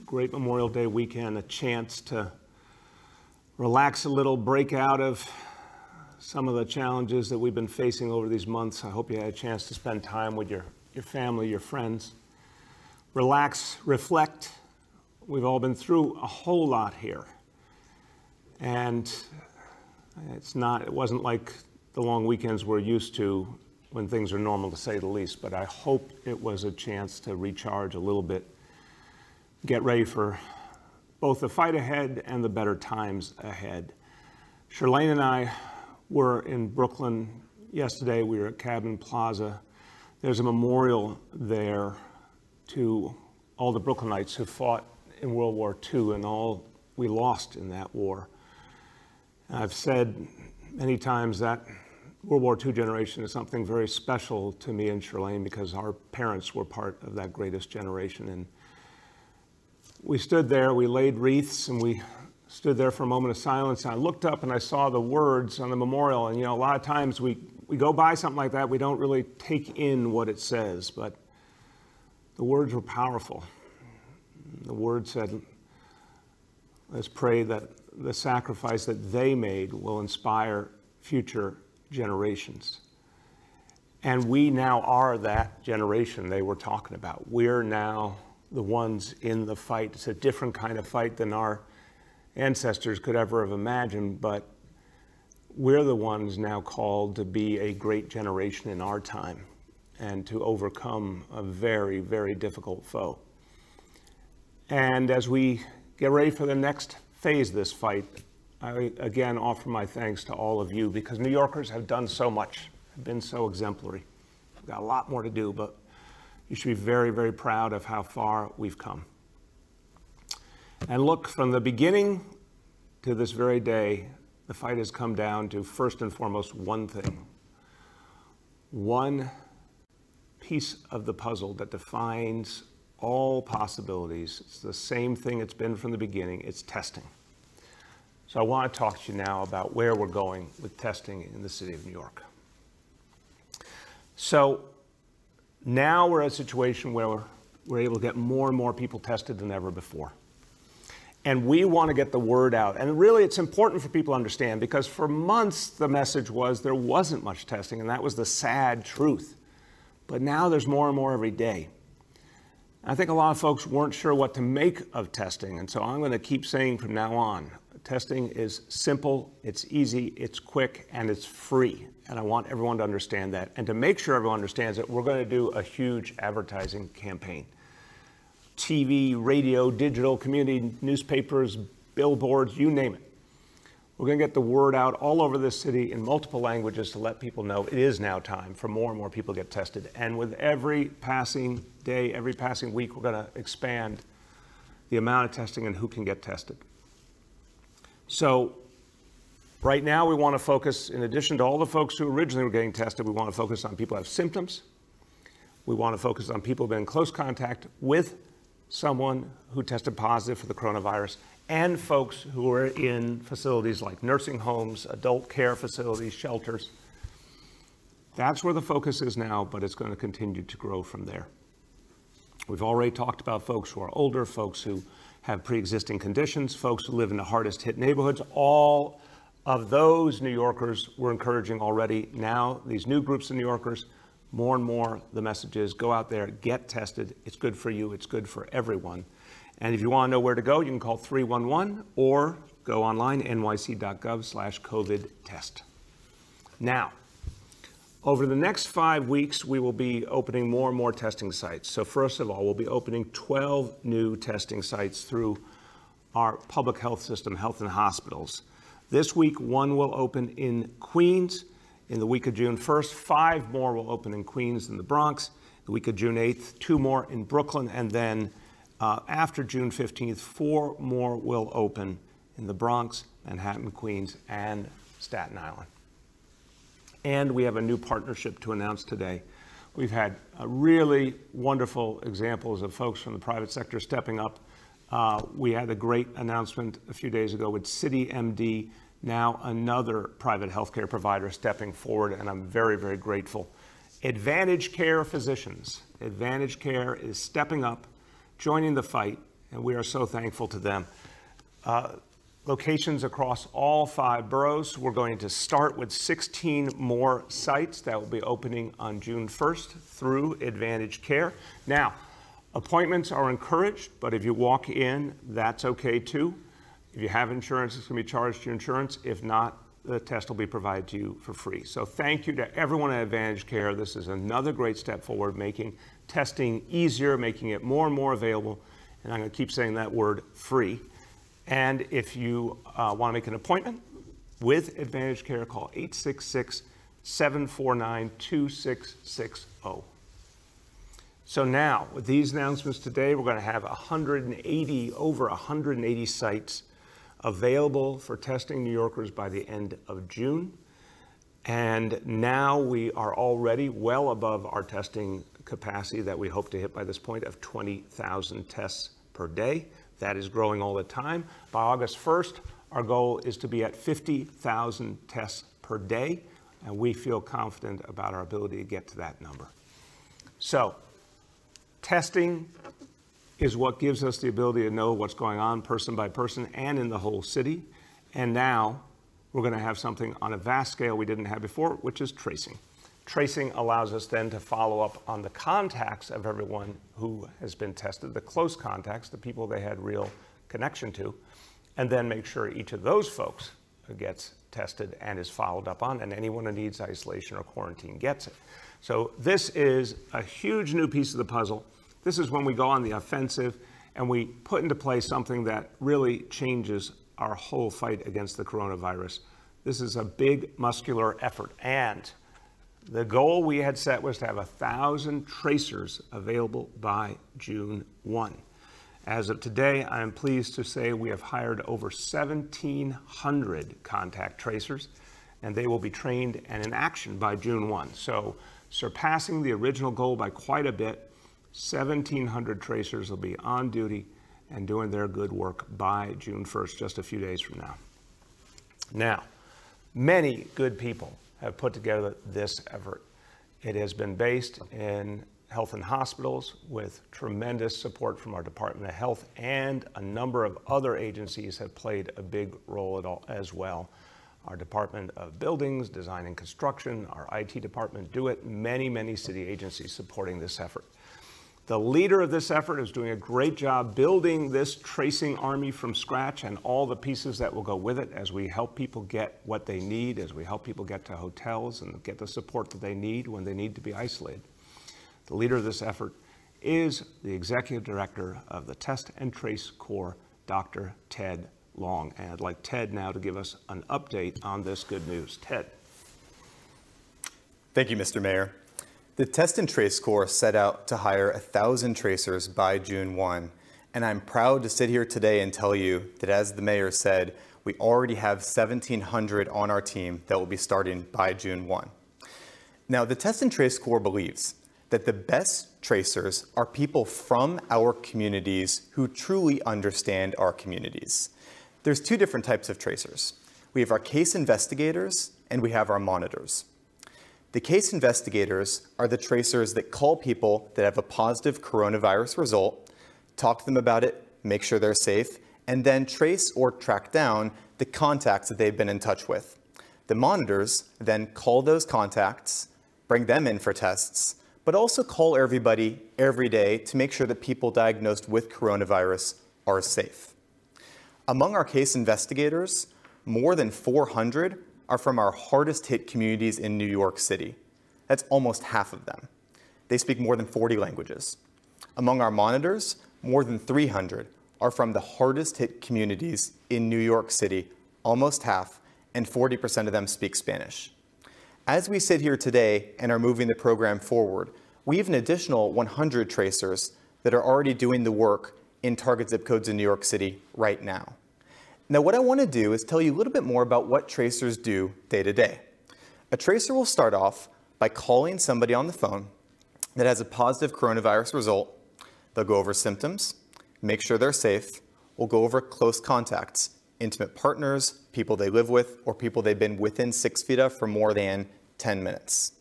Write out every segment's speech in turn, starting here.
Great Memorial Day weekend, a chance to relax a little, break out of some of the challenges that we've been facing over these months. I hope you had a chance to spend time with your family, your friends. Relax, reflect. We've all been through a whole lot here. And it wasn't like the long weekends we're used to when things are normal, to say the least, but I hope it was a chance to recharge a little bit, get ready for both the fight ahead and the better times ahead. Charlene and I were in Brooklyn yesterday. We were at Cabin Plaza. There's a memorial there to all the Brooklynites who fought in World War II and all we lost in that war. I've said many times that World War II generation is something very special to me and Charlene because our parents were part of that greatest generation. And we stood there, we laid wreaths, and we stood there for a moment of silence. And I looked up and I saw the words on the memorial. And, you know, a lot of times we go by something like that, we don't really take in what it says, but the words were powerful. The words said, let's pray that the sacrifice that they made will inspire future generations. And we now are that generation they were talking about. We're now the ones in the fight. It's a different kind of fight than our ancestors could ever have imagined, but we're the ones now called to be a great generation in our time and to overcome a very, very difficult foe. And as we get ready for the next phase of this fight, I again offer my thanks to all of you because New Yorkers have done so much, have been so exemplary. We've got a lot more to do, but you should be very, very proud of how far we've come. And look, from the beginning to this very day, the fight has come down to first and foremost one thing. One piece of the puzzle that defines all possibilities. It's the same thing it's been from the beginning. It's testing. So I want to talk to you now about where we're going with testing in the city of New York. So now we're at a situation where we're able to get more and more people tested than ever before. And we want to get the word out. And really, it's important for people to understand because for months, the message was there wasn't much testing, and that was the sad truth. But now there's more and more every day. I think a lot of folks weren't sure what to make of testing, and so I'm going to keep saying from now on, testing is simple, it's easy, it's quick, and it's free. And I want everyone to understand that. And to make sure everyone understands it, we're going to do a huge advertising campaign. TV, radio, digital, community, newspapers, billboards, you name it. We're going to get the word out all over this city in multiple languages to let people know it is now time for more and more people to get tested. And with every passing day, every passing week, we're going to expand the amount of testing and who can get tested. So right now we want to focus, in addition to all the folks who originally were getting tested, we want to focus on people who have symptoms. We want to focus on people who have been in close contact with someone who tested positive for the coronavirus, and folks who are in facilities like nursing homes, adult care facilities, shelters. That's where the focus is now, but it's going to continue to grow from there. We've already talked about folks who are older, folks who have pre-existing conditions, folks who live in the hardest hit neighborhoods. All of those New Yorkers we're encouraging already. Now, these new groups of New Yorkers, more and more the message is go out there, get tested. It's good for you. It's good for everyone. And if you want to know where to go, you can call 311 or go online, nyc.gov/COVID-test. Now, over the next 5 weeks, we will be opening more and more testing sites. So first of all, we'll be opening 12 new testing sites through our public health system, health and hospitals. This week, one will open in Queens. In the week of June 1st, 5 more will open in Queens and the Bronx. The week of June 8th, 2 more in Brooklyn. And then after June 15th, 4 more will open in the Bronx, Manhattan, Queens, and Staten Island. And we have a new partnership to announce today. We've had really wonderful examples of folks from the private sector stepping up. We had a great announcement a few days ago with CityMD, now another private healthcare provider stepping forward, and I'm very, very grateful. ADVANTAGECARE physicians. ADVANTAGECARE is stepping up joining the fight, and we are so thankful to them. Locations across all 5 boroughs. We're going to start with 16 more sites that will be opening on June 1st through ADVANTAGECARE. Now, appointments are encouraged, but if you walk in, that's okay too. If you have insurance, it's going to be charged to your insurance. If not, the test will be provided to you for free. So thank you to everyone at ADVANTAGECARE. This is another great step forward, making testing easier, making it more and more available. And I'm going to keep saying that word, free. And if you want to make an appointment with ADVANTAGECARE, call 866-749-2660. So now, with these announcements today, we're going to have over 180 sites available for testing New Yorkers by the end of June. And now we are already well above our testing capacity that we hope to hit by this point of 20,000 tests per day. That is growing all the time. By August 1st, our goal is to be at 50,000 tests per day, and we feel confident about our ability to get to that number. So, testing is what gives us the ability to know what's going on person by person and in the whole city. And now we're going to have something on a vast scale we didn't have before, which is tracing. Tracing allows us then to follow up on the contacts of everyone who has been tested, the close contacts, the people they had real connection to, and then make sure each of those folks gets tested and is followed up on, and anyone who needs isolation or quarantine gets it. So this is a huge new piece of the puzzle. This is when we go on the offensive and we put into place something that really changes our whole fight against the coronavirus. This is a big muscular effort, and the goal we had set was to have 1,000 tracers available by June 1. As of today, I am pleased to say we have hired over 1,700 contact tracers, and they will be trained and in action by June 1. So surpassing the original goal by quite a bit, 1,700 tracers will be on duty and doing their good work by June 1st, just a few days from now. Now, many good people have put together this effort. It has been based in health and hospitals with tremendous support from our Department of Health, and a number of other agencies have played a big role as well. Our Department of Buildings, Design and Construction, our IT department do it, many city agencies supporting this effort. The leader of this effort is doing a great job building this tracing army from scratch and all the pieces that will go with it as we help people get what they need, as we help people get to hotels and get the support that they need when they need to be isolated. The leader of this effort is the Executive Director of the Test and Trace Corps, Dr. Ted Long. And I'd like Ted now to give us an update on this good news. Ted. Thank you, Mr. Mayor. The Test and Trace Corps set out to hire 1,000 tracers by June 1, and I'm proud to sit here today and tell you that, as the mayor said, we already have 1,700 on our team that will be starting by June 1. Now, the Test and Trace Corps believes that the best tracers are people from our communities who truly understand our communities. There's 2 different types of tracers. We have our case investigators and we have our monitors. The case investigators are the tracers that call people that have a positive coronavirus result, talk to them about it, make sure they're safe, and then trace or track down the contacts that they've been in touch with. The monitors then call those contacts, bring them in for tests, but also call everybody every day to make sure that people diagnosed with coronavirus are safe. Among our case investigators, more than 400 are from our hardest hit communities in New York City. That's almost half of them. They speak more than 40 languages. Among our monitors, more than 300 are from the hardest hit communities in New York City, almost half, and 40% of them speak Spanish. As we sit here today and are moving the program forward, we have an additional 100 tracers that are already doing the work in target zip codes in New York City right now. Now, what I want to do is tell you a little bit more about what tracers do day to day. A tracer will start off by calling somebody on the phone that has a positive coronavirus result. They'll go over symptoms, make sure they're safe. We'll go over close contacts, intimate partners, people they live with, or people they've been within 6 feet of for more than 10 minutes.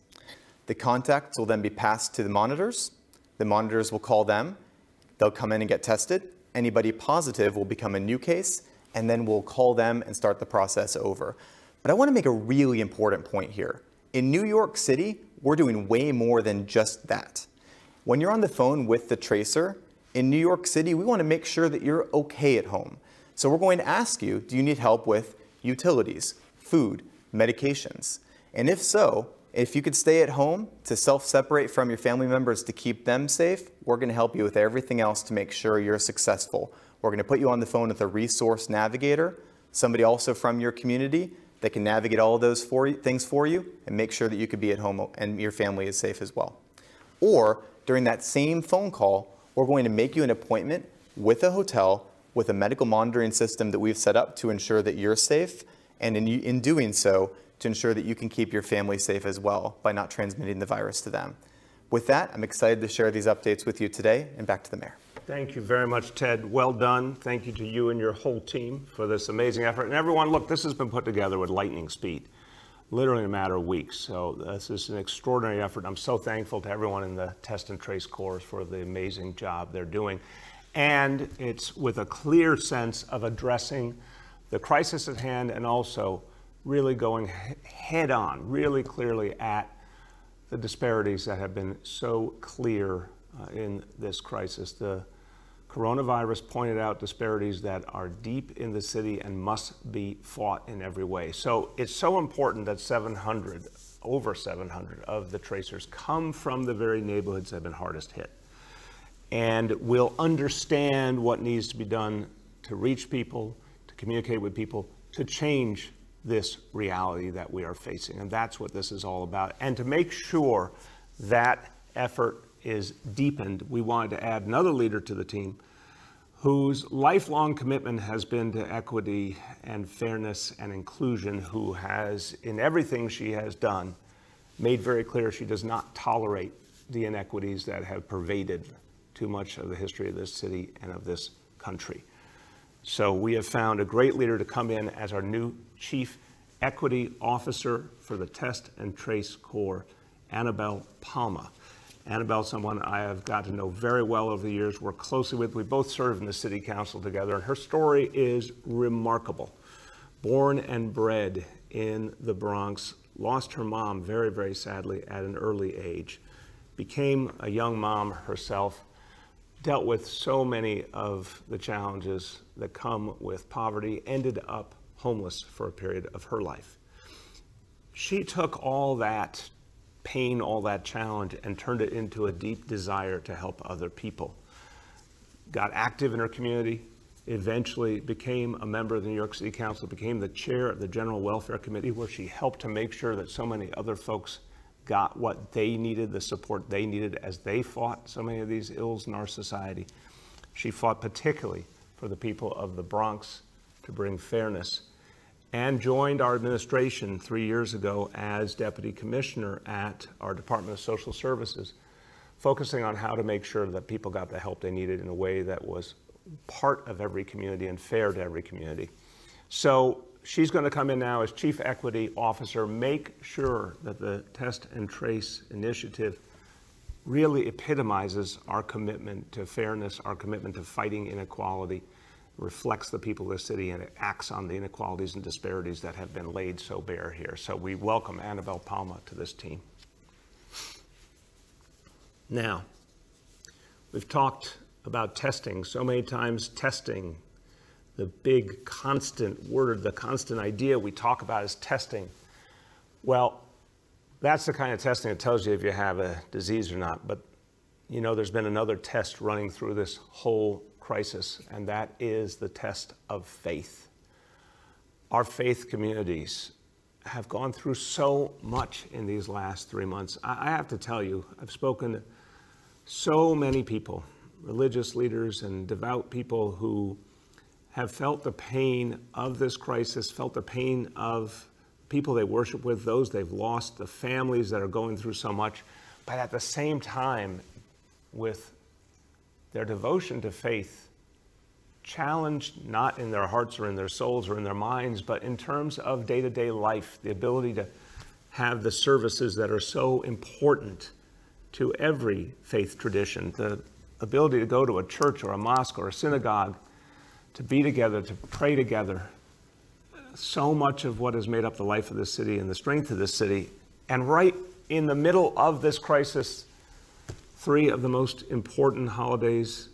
The contacts will then be passed to the monitors. The monitors will call them, They'll come in and get tested. Anybody positive will become a new case, and then we'll call them and start the process over. But I want to make a really important point here. In New York City, we're doing way more than just that. When you're on the phone with the tracer, in New York City, we want to make sure that you're okay at home. So we're going to ask you, do you need help with utilities, food, medications? And if so, if you could stay at home to self-separate from your family members to keep them safe, we're going to help you with everything else to make sure you're successful. We're going to put you on the phone with a resource navigator, somebody also from your community that can navigate all of those things for you and make sure that you could be at home and your family is safe as well. Or during that same phone call, we're going to make you an appointment with a hotel with a medical monitoring system that we've set up to ensure that you're safe, and in doing so, to ensure that you can keep your family safe as well by not transmitting the virus to them. With that, I'm excited to share these updates with you today, and back to the mayor. Thank you very much, Ted. Well done. Thank you to you and your whole team for this amazing effort. And everyone, look, this has been put together with lightning speed, literally in a matter of weeks. So this is an extraordinary effort. I'm so thankful to everyone in the Test and Trace Corps for the amazing job they're doing. And it's with a clear sense of addressing the crisis at hand and also really going head on, really clearly at the disparities that have been so clear in this crisis. The coronavirus pointed out disparities that are deep in the city and must be fought in every way. So it's so important that over 700 of the tracers come from the very neighborhoods that have been hardest hit. And we'll understand what needs to be done to reach people, to communicate with people, to change this reality that we are facing. And that's what this is all about. And to make sure that effort is deepened, we wanted to add another leader to the team whose lifelong commitment has been to equity and fairness and inclusion, who has, in everything she has done, made very clear she does not tolerate the inequities that have pervaded too much of the history of this city and of this country. So we have found a great leader to come in as our new Chief Equity Officer for the Test and Trace Corps, Annabelle Palma. Annabelle's someone I have got to know very well over the years, worked closely with. We both served in the city council together, and her story is remarkable. Born and bred in the Bronx, lost her mom very, very sadly at an early age, became a young mom herself, dealt with so many of the challenges that come with poverty, ended up homeless for a period of her life. She took all that pain, all that challenge, and turned it into a deep desire to help other people. Got active in her community, eventually became a member of the New York City Council, became the chair of the General Welfare Committee, where she helped to make sure that so many other folks got what they needed, the support they needed as they fought so many of these ills in our society. She fought particularly for the people of the Bronx to bring fairness, and joined our administration 3 years ago as Deputy Commissioner at our Department of Social Services, focusing on how to make sure that people got the help they needed in a way that was part of every community and fair to every community. So she's going to come in now as Chief Equity Officer, make sure that the Test and Trace initiative really epitomizes our commitment to fairness, our commitment to fighting inequality, reflects the people of the city, and it acts on the inequalities and disparities that have been laid so bare here. So we welcome Annabelle Palma to this team. Now, we've talked about testing so many times. Testing, the big constant word, the constant idea we talk about is testing. Well, that's the kind of testing that tells you if you have a disease or not. But you know, there's been another test running through this whole crisis, and that is the test of faith. Our faith communities have gone through so much in these last 3 months. I have to tell you, I've spoken to so many people, religious leaders and devout people, who have felt the pain of this crisis, felt the pain of people they worship with, those they've lost, the families that are going through so much, but at the same time, with their devotion to faith, challenged not in their hearts or in their souls or in their minds, but in terms of day-to-day life, the ability to have the services that are so important to every faith tradition, the ability to go to a church or a mosque or a synagogue, to be together, to pray together. So much of what has made up the life of this city and the strength of this city. And right in the middle of this crisis, three of the most important holidays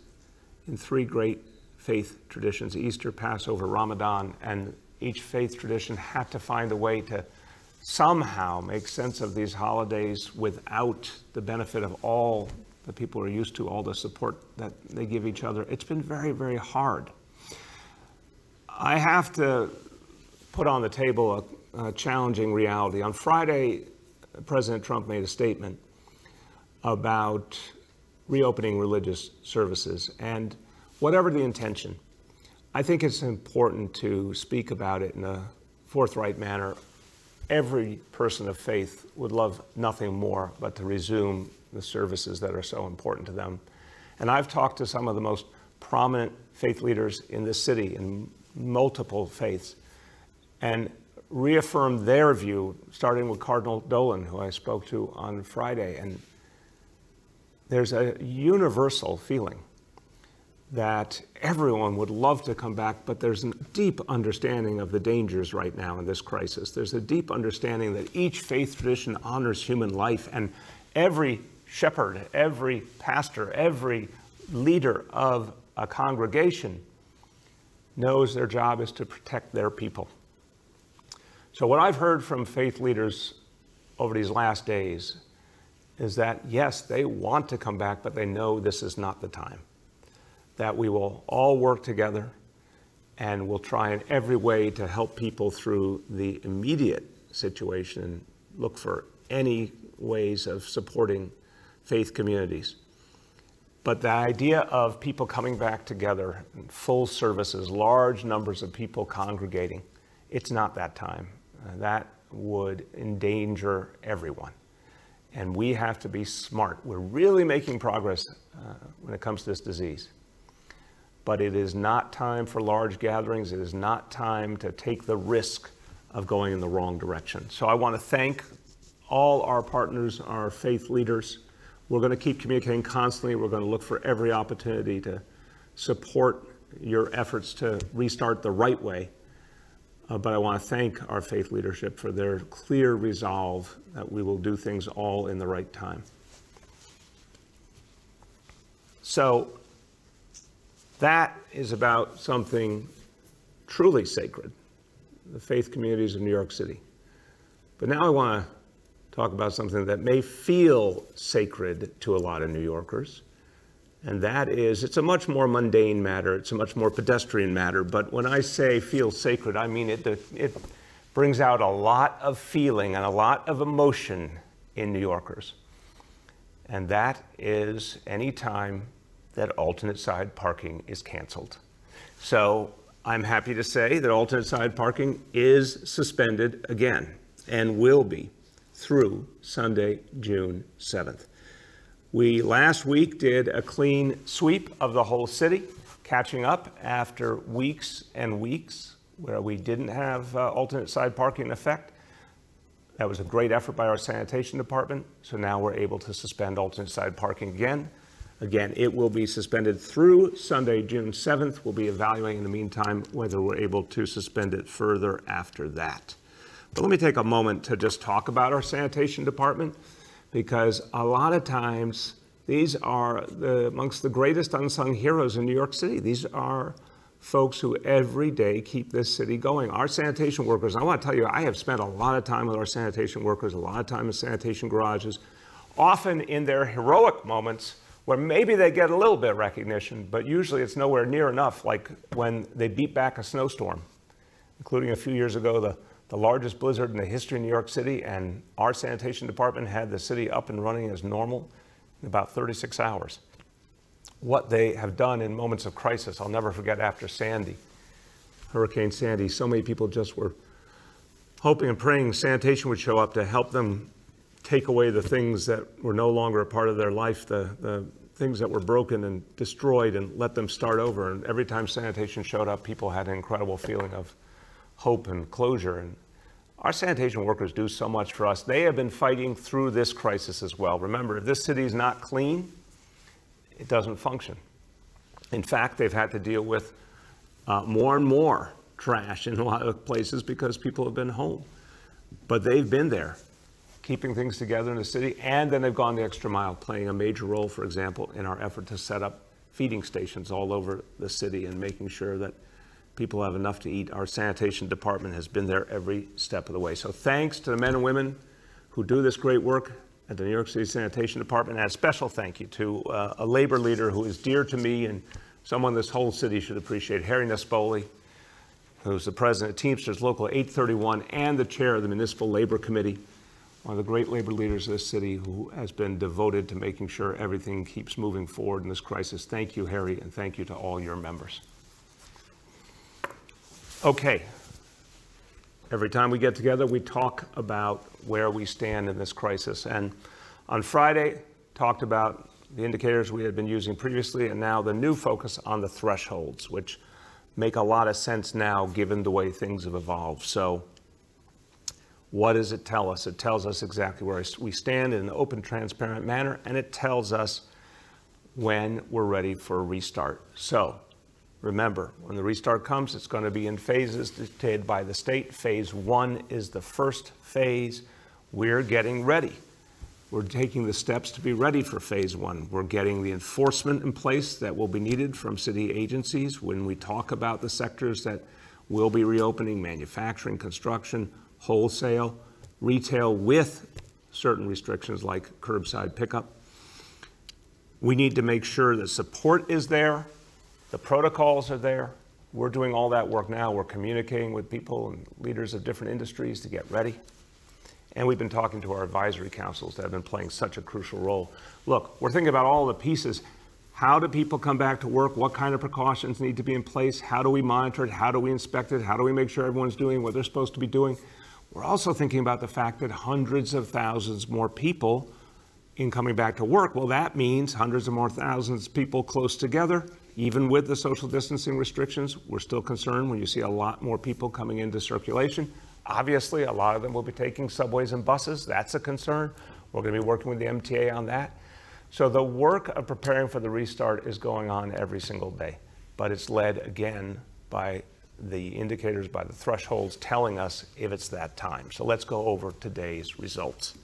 in three great faith traditions, Easter, Passover, Ramadan, and each faith tradition had to find a way to somehow make sense of these holidays without the benefit of all the people are used to, all the support that they give each other. It's been very, very hard. I have to put on the table a challenging reality. On Friday, President Trump made a statement about reopening religious services. And whatever the intention, I think it's important to speak about it in a forthright manner. Every person of faith would love nothing more but to resume the services that are so important to them. And I've talked to some of the most prominent faith leaders in this city in multiple faiths and reaffirmed their view, starting with Cardinal Dolan, who I spoke to on Friday. And there's a universal feeling that everyone would love to come back, but there's a deep understanding of the dangers right now in this crisis. There's a deep understanding that each faith tradition honors human life, and every shepherd, every pastor, every leader of a congregation knows their job is to protect their people. So what I've heard from faith leaders over these last days is that, yes, they want to come back, but they know this is not the time. That we will all work together and we'll try in every way to help people through the immediate situation and look for any ways of supporting faith communities. But the idea of people coming back together, full services, large numbers of people congregating, it's not that time. That would endanger everyone. And we have to be smart. We're really making progress when it comes to this disease. But it is not time for large gatherings. It is not time to take the risk of going in the wrong direction. So I want to thank all our partners, our faith leaders. We're going to keep communicating constantly. We're going to look for every opportunity to support your efforts to restart the right way. But I want to thank our faith leadership for their clear resolve that we will do things all in the right time. So that is about something truly sacred, the faith communities of New York City. But now I want to talk about something that may feel sacred to a lot of New Yorkers. And that is, it's a much more mundane matter. It's a much more pedestrian matter. But when I say feel sacred, I mean it brings out a lot of feeling and a lot of emotion in New Yorkers. And that is any time that alternate side parking is canceled. So I'm happy to say that alternate side parking is suspended again and will be through Sunday, June 7th. We last week did a clean sweep of the whole city, catching up after weeks and weeks where we didn't have alternate side parking in effect. That was a great effort by our sanitation department. So now we're able to suspend alternate side parking again. Again, it will be suspended through Sunday, June 7th. We'll be evaluating in the meantime whether we're able to suspend it further after that. But let me take a moment to just talk about our sanitation department, because a lot of times these are amongst the greatest unsung heroes in New York City. These are folks who every day keep this city going. Our sanitation workers, I want to tell you, I have spent a lot of time with our sanitation workers, a lot of time in sanitation garages, often in their heroic moments where maybe they get a little bit of recognition, but usually it's nowhere near enough, like when they beat back a snowstorm, including a few years ago, the largest blizzard in the history of New York City, and our sanitation department had the city up and running as normal in about 36 hours. What they have done in moments of crisis, I'll never forget after Sandy, Hurricane Sandy, so many people just were hoping and praying sanitation would show up to help them take away the things that were no longer a part of their life, the things that were broken and destroyed, and let them start over. And every time sanitation showed up, people had an incredible feeling of hope and closure. And our sanitation workers do so much for us. They have been fighting through this crisis as well. Remember, if this city is not clean, it doesn't function. In fact, they've had to deal with more and more trash in a lot of places because people have been home. But they've been there, keeping things together in the city, and then they've gone the extra mile, playing a major role, for example, in our effort to set up feeding stations all over the city and making sure that people have enough to eat. Our sanitation department has been there every step of the way. So thanks to the men and women who do this great work at the New York City Sanitation Department, and a special thank you to a labor leader who is dear to me and someone this whole city should appreciate, Harry Nespoli, who's the president of Teamsters Local 831 and the chair of the Municipal Labor Committee, one of the great labor leaders of this city who has been devoted to making sure everything keeps moving forward in this crisis. Thank you, Harry, and thank you to all your members. Okay. Every time we get together, we talk about where we stand in this crisis. And on Friday, talked about the indicators we had been using previously, and now the new focus on the thresholds, which make a lot of sense now given the way things have evolved. So what does it tell us? It tells us exactly where we stand in an open, transparent manner, and it tells us when we're ready for a restart. So remember, when the restart comes, it's going to be in phases dictated by the state. Phase 1 is the first phase. We're getting ready. We're taking the steps to be ready for phase 1. We're getting the enforcement in place that will be needed from city agencies when we talk about the sectors that will be reopening: manufacturing, construction, wholesale, retail, with certain restrictions like curbside pickup. We need to make sure that support is there. The protocols are there. We're doing all that work now. We're communicating with people and leaders of different industries to get ready. And we've been talking to our advisory councils that have been playing such a crucial role. Look, we're thinking about all the pieces. How do people come back to work? What kind of precautions need to be in place? How do we monitor it? How do we inspect it? How do we make sure everyone's doing what they're supposed to be doing? We're also thinking about the fact that hundreds of thousands more people in coming back to work. Well, that means hundreds of more thousands of people close together. Even with the social distancing restrictions, we're still concerned when you see a lot more people coming into circulation. Obviously, a lot of them will be taking subways and buses. That's a concern. We're going to be working with the MTA on that. So the work of preparing for the restart is going on every single day, but it's led again by the indicators, by the thresholds telling us if it's that time. So let's go over today's results.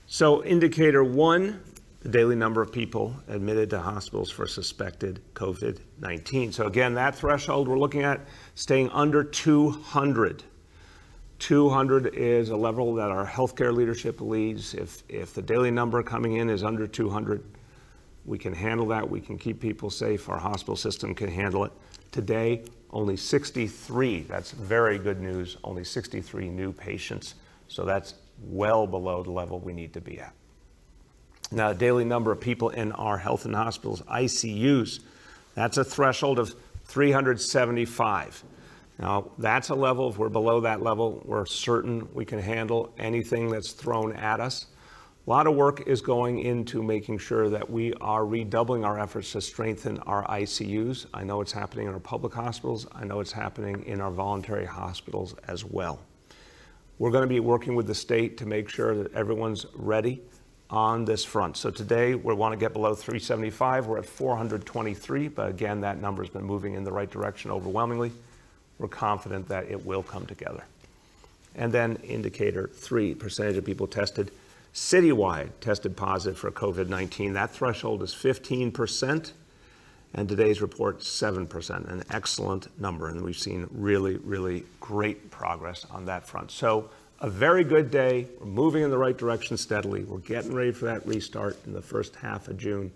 So indicator 1, the daily number of people admitted to hospitals for suspected COVID-19. So again, that threshold we're looking at staying under 200. 200 is a level that our healthcare leadership believes if the daily number coming in is under 200, we can handle that. We can keep people safe. Our hospital system can handle it. Today, only 63, that's very good news, only 63 new patients. So that's well below the level we need to be at. Now, the daily number of people in our health and hospitals, ICUs, that's a threshold of 375. Now, that's a level, if we're below that level, we're certain we can handle anything that's thrown at us. A lot of work is going into making sure that we are redoubling our efforts to strengthen our ICUs. I know it's happening in our public hospitals. I know it's happening in our voluntary hospitals as well. We're going to be working with the state to make sure that everyone's ready on this front. So today we want to get below 375. We're at 423, but again, that number has been moving in the right direction overwhelmingly. We're confident that it will come together. And then indicator 3, percentage of people tested citywide tested positive for COVID-19. That threshold is 15%, and today's report 7%, an excellent number. And we've seen really, really great progress on that front. So a very good day. We're moving in the right direction steadily. We're getting ready for that restart in the first half of June.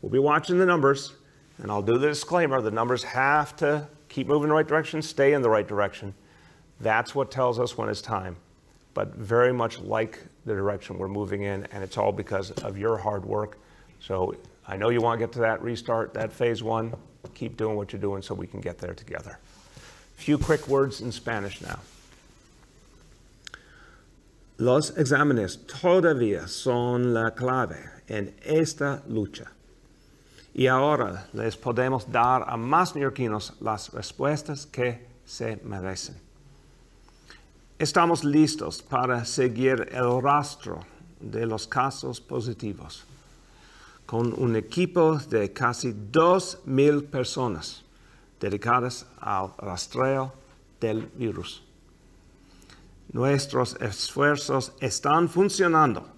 We'll be watching the numbers, and I'll do the disclaimer. The numbers have to keep moving in the right direction, stay in the right direction. That's what tells us when it's time. But very much like the direction we're moving in, and it's all because of your hard work. So I know you want to get to that restart, that phase 1. Keep doing what you're doing so we can get there together. A few quick words in Spanish now. Los exámenes todavía son la clave en esta lucha. Y ahora les podemos dar a más neoyorquinos las respuestas que se merecen. Estamos listos para seguir el rastro de los casos positivos. con un equipo de casi 2,000 personas dedicadas al rastreo del virus. Nuestros esfuerzos están funcionando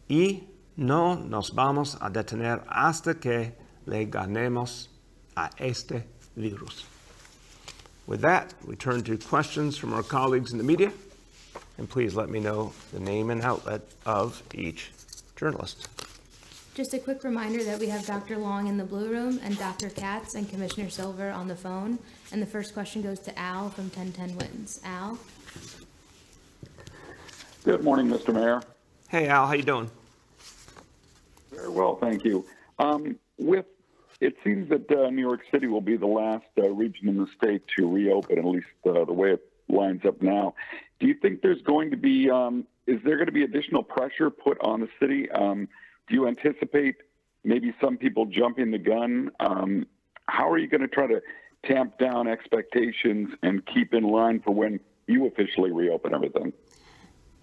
y no nos vamos a detener hasta que le ganemos a este virus. With that, we turn to questions from our colleagues in the media, and please let me know the name and outlet of each journalist. Just a quick reminder that we have Dr. Long in the blue room and Dr. Katz and Commissioner Silver on the phone. And the first question goes to Al from 1010 Wins. Al? Good morning, Mr. Mayor. Hey, Al, how you doing? Very well, thank you. It seems that New York City will be the last region in the state to reopen, at least the way it lines up now. Do you think there's going to be, is there going to be additional pressure put on the city? Do you anticipate maybe some people jumping the gun? How are you going to try to tamp down expectations and keep in line for when you officially reopen everything?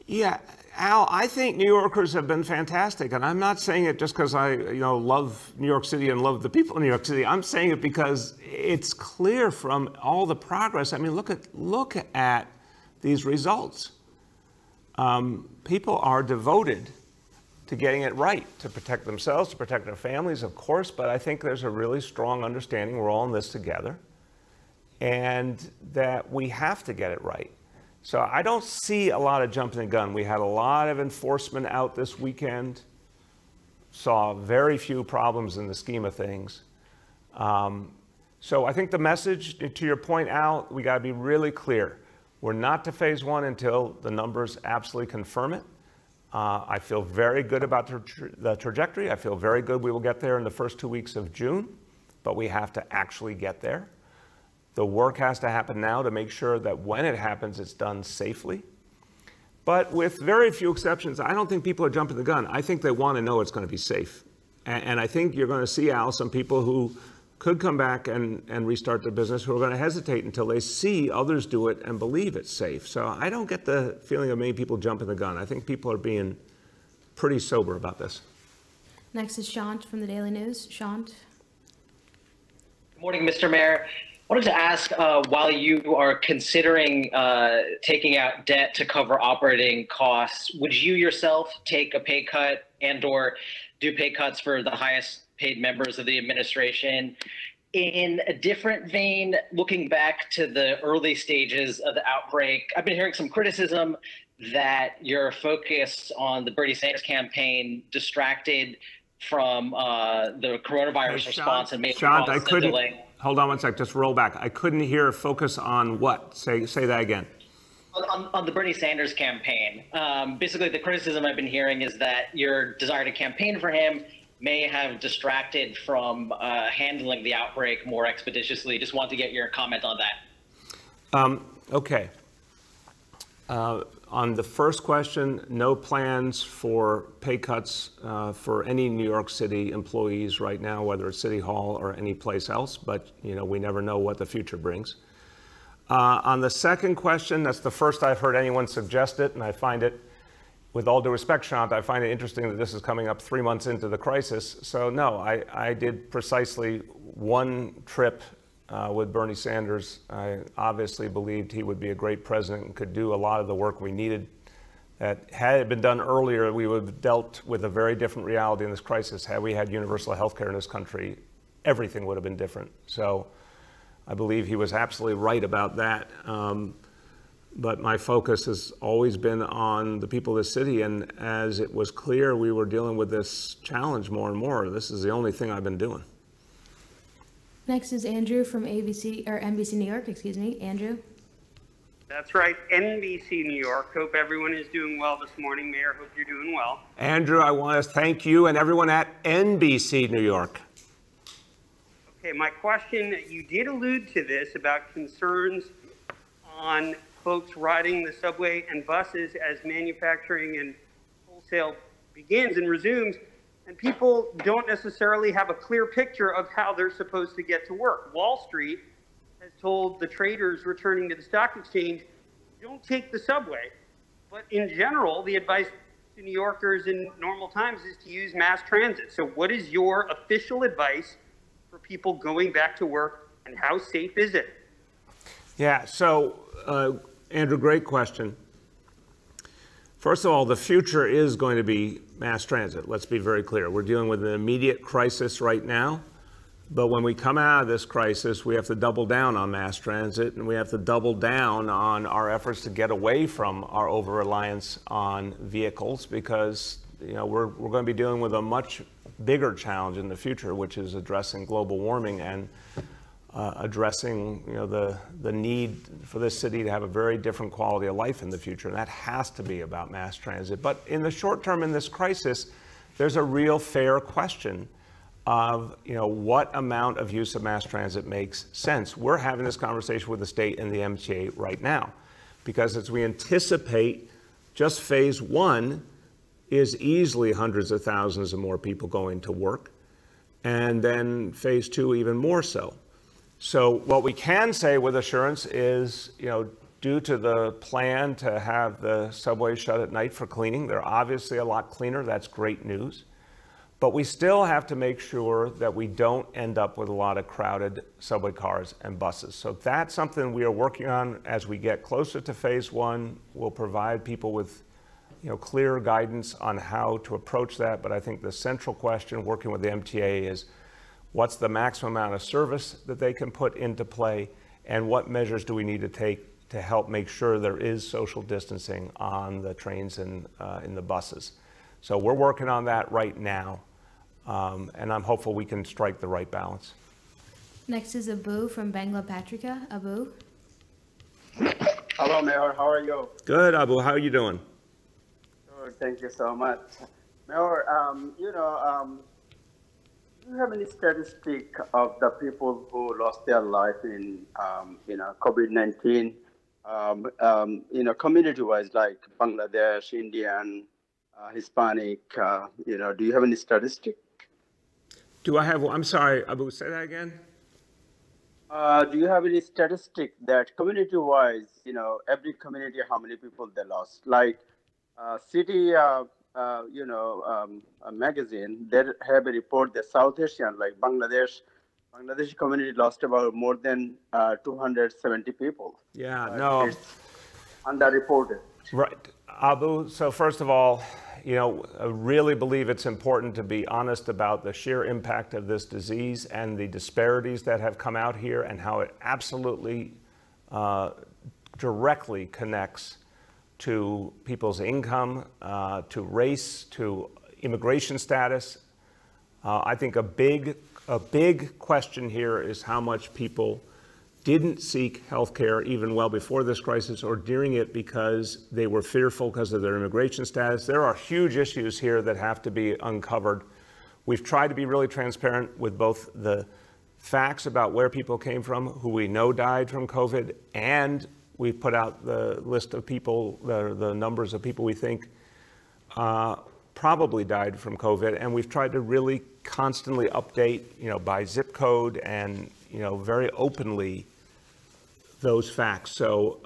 Yeah, Al, I think New Yorkers have been fantastic, and I'm not saying it just because I, love New York City and love the people in New York City. I'm saying it because it's clear from all the progress. I mean, look at these results. People are devoted to getting it right, to protect themselves, to protect their families, of course, but I think there's a really strong understanding we're all in this together and that we have to get it right. So I don't see a lot of jumping the gun. We had a lot of enforcement out this weekend, saw very few problems in the scheme of things. So I think the message, to your point, Al, we got to be really clear. We're not to phase one until the numbers absolutely confirm it. I feel very good about the trajectory. I feel very good we will get there in the first 2 weeks of June, but we have to actually get there. The work has to happen now to make sure that when it happens, it's done safely. But with very few exceptions, I don't think people are jumping the gun. I think they want to know it's going to be safe. And I think you're going to see, Al, some people who could come back and restart their business who are going to hesitate until they see others do it and believe it's safe. So I don't get the feeling of many people jumping the gun. I think people are being pretty sober about this. Next is Shant from the Daily News. Shant? Good morning, Mr. Mayor. I wanted to ask, while you are considering taking out debt to cover operating costs, would you yourself take a pay cut and/or do pay cuts for the highest paid members of the administration? In a different vein, looking back to the early stages of the outbreak, I've been hearing some criticism that your focus on the Bernie Sanders campaign distracted from the coronavirus response and made Shant, I couldn't. Hold on one sec. Just roll back. I couldn't hear focus on what? Say that again. On the Bernie Sanders campaign. Basically, the criticism I've been hearing is that your desire to campaign for him may have distracted from handling the outbreak more expeditiously. Just want to get your comment on that. Okay. On the first question, no plans for pay cuts for any New York City employees right now, whether it's City Hall or any place else, but we never know what the future brings. On the second question, that's the first I've heard anyone suggest it, and I find it, with all due respect, Shant, I find it interesting that this is coming up 3 months into the crisis. So no, I did precisely one trip with Bernie Sanders. I obviously believed he would be a great president and could do a lot of the work we needed. That had it been done earlier, we would have dealt with a very different reality in this crisis. Had we had universal health care in this country, everything would have been different. So I believe he was absolutely right about that. But my focus has always been on the people of the city. And as it was clear we were dealing with this challenge more and more, this is the only thing I've been doing. Next is Andrew from NBC New York, Andrew. That's right, NBC New York. Hope everyone is doing well this morning. Mayor, hope you're doing well. Andrew, I want to thank you and everyone at NBC New York. Okay, my question, you did allude to this about concerns on folks riding the subway and buses as manufacturing and wholesale begins and resumes. And people don't necessarily have a clear picture of how they're supposed to get to work. Wall Street has told the traders returning to the stock exchange, don't take the subway. But in general, the advice to New Yorkers in normal times is to use mass transit. So what is your official advice for people going back to work, and how safe is it? Yeah, so Andrew, great question. First of all, the future is going to be mass transit. Let's be very clear. We're dealing with an immediate crisis right now, but when we come out of this crisis, we have to double down on mass transit, and we have to double down on our efforts to get away from our over-reliance on vehicles, because we're going to be dealing with a much bigger challenge in the future, which is addressing global warming and addressing the need for this city to have a very different quality of life in the future. And that has to be about mass transit. But in the short term, in this crisis, there's a real fair question of what amount of use of mass transit makes sense. We're having this conversation with the state and the MTA right now, because as we anticipate, just phase one is easily hundreds of thousands of more people going to work, and then phase two even more so. So what we can say with assurance is, due to the plan to have the subway shut at night for cleaning, they're obviously a lot cleaner. That's great news. But we still have to make sure that we don't end up with a lot of crowded subway cars and buses. So that's something we are working on as we get closer to phase one. We'll provide people with clear guidance on how to approach that. But I think the central question working with the MTA is, what's the maximum amount of service that they can put into play, and what measures do we need to take to help make sure there is social distancing on the trains and in the buses? So we're working on that right now, and I'm hopeful we can strike the right balance. Next is Abu from Bangla Patrika. Abu. Hello, Mayor. How are you? Good, Abu. How are you doing? Good. Thank you so much. Mayor, do you have any statistic of the people who lost their life in, COVID-19, community-wise, like Bangladesh, Indian, Hispanic, do you have any statistic? Do I have, I'm sorry, Abu, say that again? Do you have any statistic that community-wise, every community, how many people they lost? Like city, a magazine, they have a report that South Asian, like Bangladeshi community lost about more than 270 people. Yeah, no. It's underreported. Right. Abu, so first of all, I really believe it's important to be honest about the sheer impact of this disease and the disparities that have come out here, and how it absolutely directly connects to people's income, to race, to immigration status. I think a big question here is how much people didn't seek health care even well before this crisis, or during it, because they were fearful because of their immigration status. There are huge issues here that have to be uncovered. We've tried to be really transparent with both the facts about where people came from, who we know died from COVID, and we've put out the list of people, the numbers of people we think probably died from COVID. And we've tried to really constantly update, by zip code and, very openly those facts. So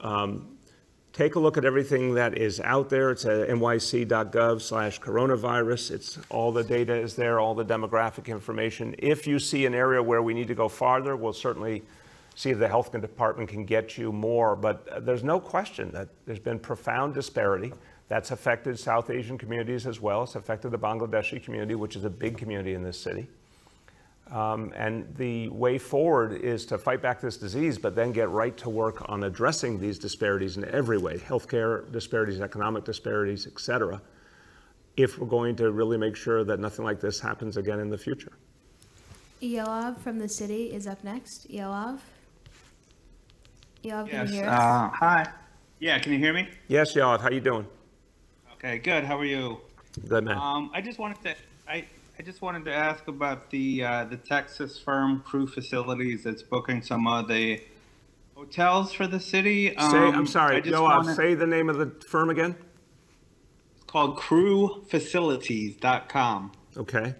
take a look at everything that is out there. It's at nyc.gov/coronavirus. It's all the data is there, all the demographic information. If you see an area where we need to go farther, we'll certainly see if the health department can get you more. But there's no question that there's been profound disparity. That's affected South Asian communities as well. It's affected the Bangladeshi community, which is a big community in this city. And the way forward is to fight back this disease, but then get right to work on addressing these disparities in every way, healthcare disparities, economic disparities, et cetera, if we're going to really make sure that nothing like this happens again in the future. Yoav from the city is up next. Yoav? Yoav, can Yes. you hear us? Hi. Yeah, can you hear me? Yes, Yoav, how you doing? Okay, good. How are you? Good, man. I just wanted to ask about the Texas firm Crew Facilities that's booking some of the hotels for the city. I'm sorry, Yoav, say the name of the firm again. It's called crewfacilities.com. Okay.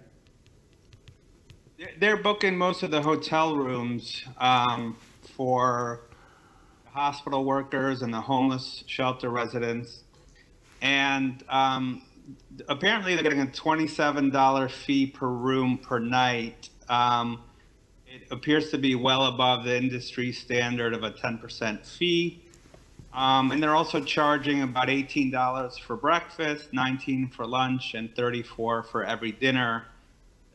They're booking most of the hotel rooms for hospital workers and the homeless shelter residents. And apparently they're getting a $27 fee per room per night. It appears to be well above the industry standard of a 10% fee. And they're also charging about $18 for breakfast, $19 for lunch, and $34 for every dinner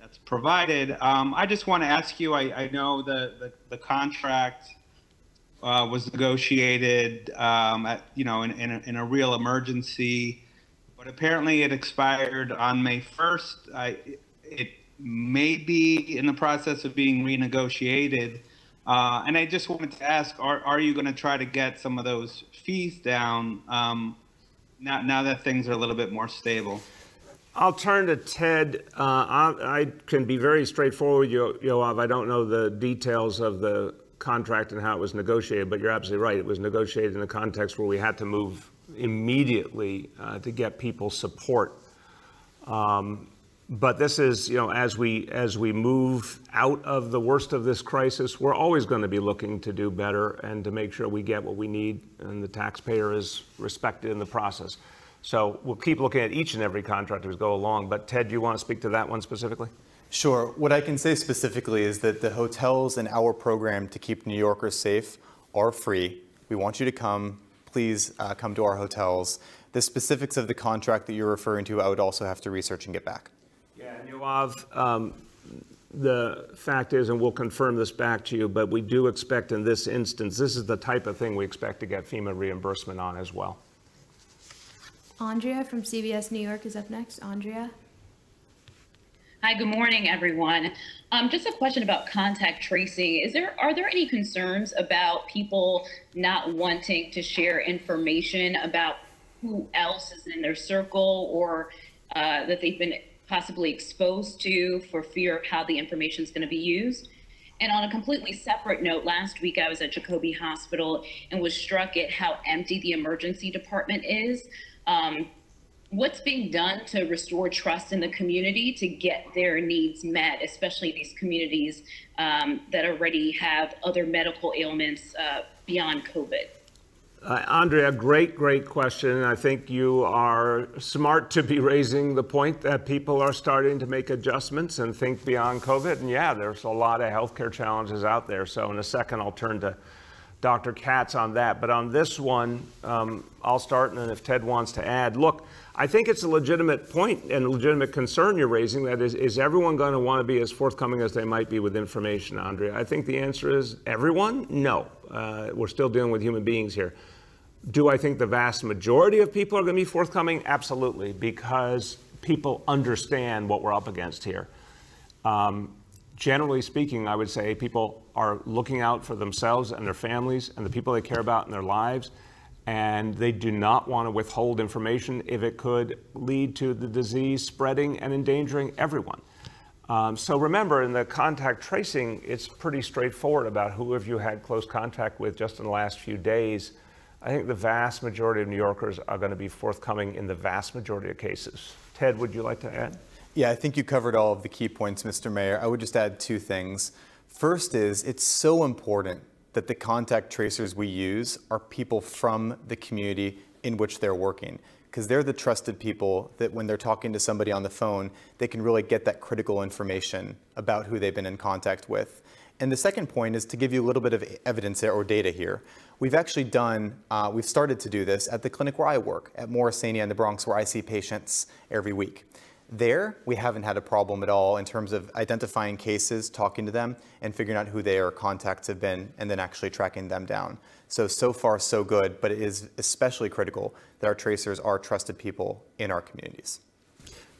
that's provided. I just want to ask you, I know the contract was negotiated in a real emergency, but apparently it expired on May 1st. It may be in the process of being renegotiated. And I just wanted to ask, are you going to try to get some of those fees down now that things are a little bit more stable? I'll turn to Ted. I can be very straightforward, Yoav. I don't know the details of the contract and how it was negotiated, but you're absolutely right. It was negotiated in a context where we had to move immediately to get people support. But this is, as we move out of the worst of this crisis, we're always going to be looking to do better and to make sure we get what we need and the taxpayer is respected in the process. So we'll keep looking at each and every contract as we go along. But Ted, do you want to speak to that one specifically? Sure. What I can say specifically is that the hotels in our program to keep New Yorkers safe are free. We want you to come. Please come to our hotels. The specifics of the contract that you're referring to, I would also have to research and get back. Yeah, and Yoav, the fact is, and we'll confirm this back to you, but we do expect in this instance, this is the type of thing we expect to get FEMA reimbursement on as well. Andrea from CBS New York is up next. Andrea. Hi, good morning, everyone. Just a question about contact tracing. Are there any concerns about people not wanting to share information about who else is in their circle or that they've been possibly exposed to for fear of how the information is going to be used? And on a completely separate note, last week I was at Jacoby Hospital and was struck at how empty the emergency department is. What's being done to restore trust in the community to get their needs met, especially these communities that already have other medical ailments beyond COVID? Andrea, great question. I think you are smart to be raising the point that people are starting to make adjustments and think beyond COVID. And yeah, there's a lot of healthcare challenges out there. So in a second, I'll turn to Dr. Katz on that. But on this one, I'll start, and then if Ted wants to add. Look, I think it's a legitimate point and a legitimate concern you're raising. That is everyone going to want to be as forthcoming as they might be with information, Andrea? I think the answer is everyone? No. We're still dealing with human beings here. Do I think the vast majority of people are going to be forthcoming? Absolutely, because people understand what we're up against here. Generally speaking, I would say people are looking out for themselves and their families and the people they care about in their lives, and they do not want to withhold information if it could lead to the disease spreading and endangering everyone. So remember, in the contact tracing, it's pretty straightforward about who have you had close contact with just in the last few days. I think the vast majority of New Yorkers are going to be forthcoming in the vast majority of cases. Ted, would you like to add? Yeah, I think you covered all of the key points, Mr. Mayor. I would just add two things. First is, it's so important that the contact tracers we use are people from the community in which they're working, because they're the trusted people that when they're talking to somebody on the phone, they can really get that critical information about who they've been in contact with. And the second point is to give you a little bit of evidence or data here. We've actually we've started to do this at the clinic where I work, at Morrisania in the Bronx, where I see patients every week. There, we haven't had a problem at all in terms of identifying cases, talking to them, and figuring out who their contacts have been, and then actually tracking them down. So far, so good, but it is especially critical that our tracers are trusted people in our communities.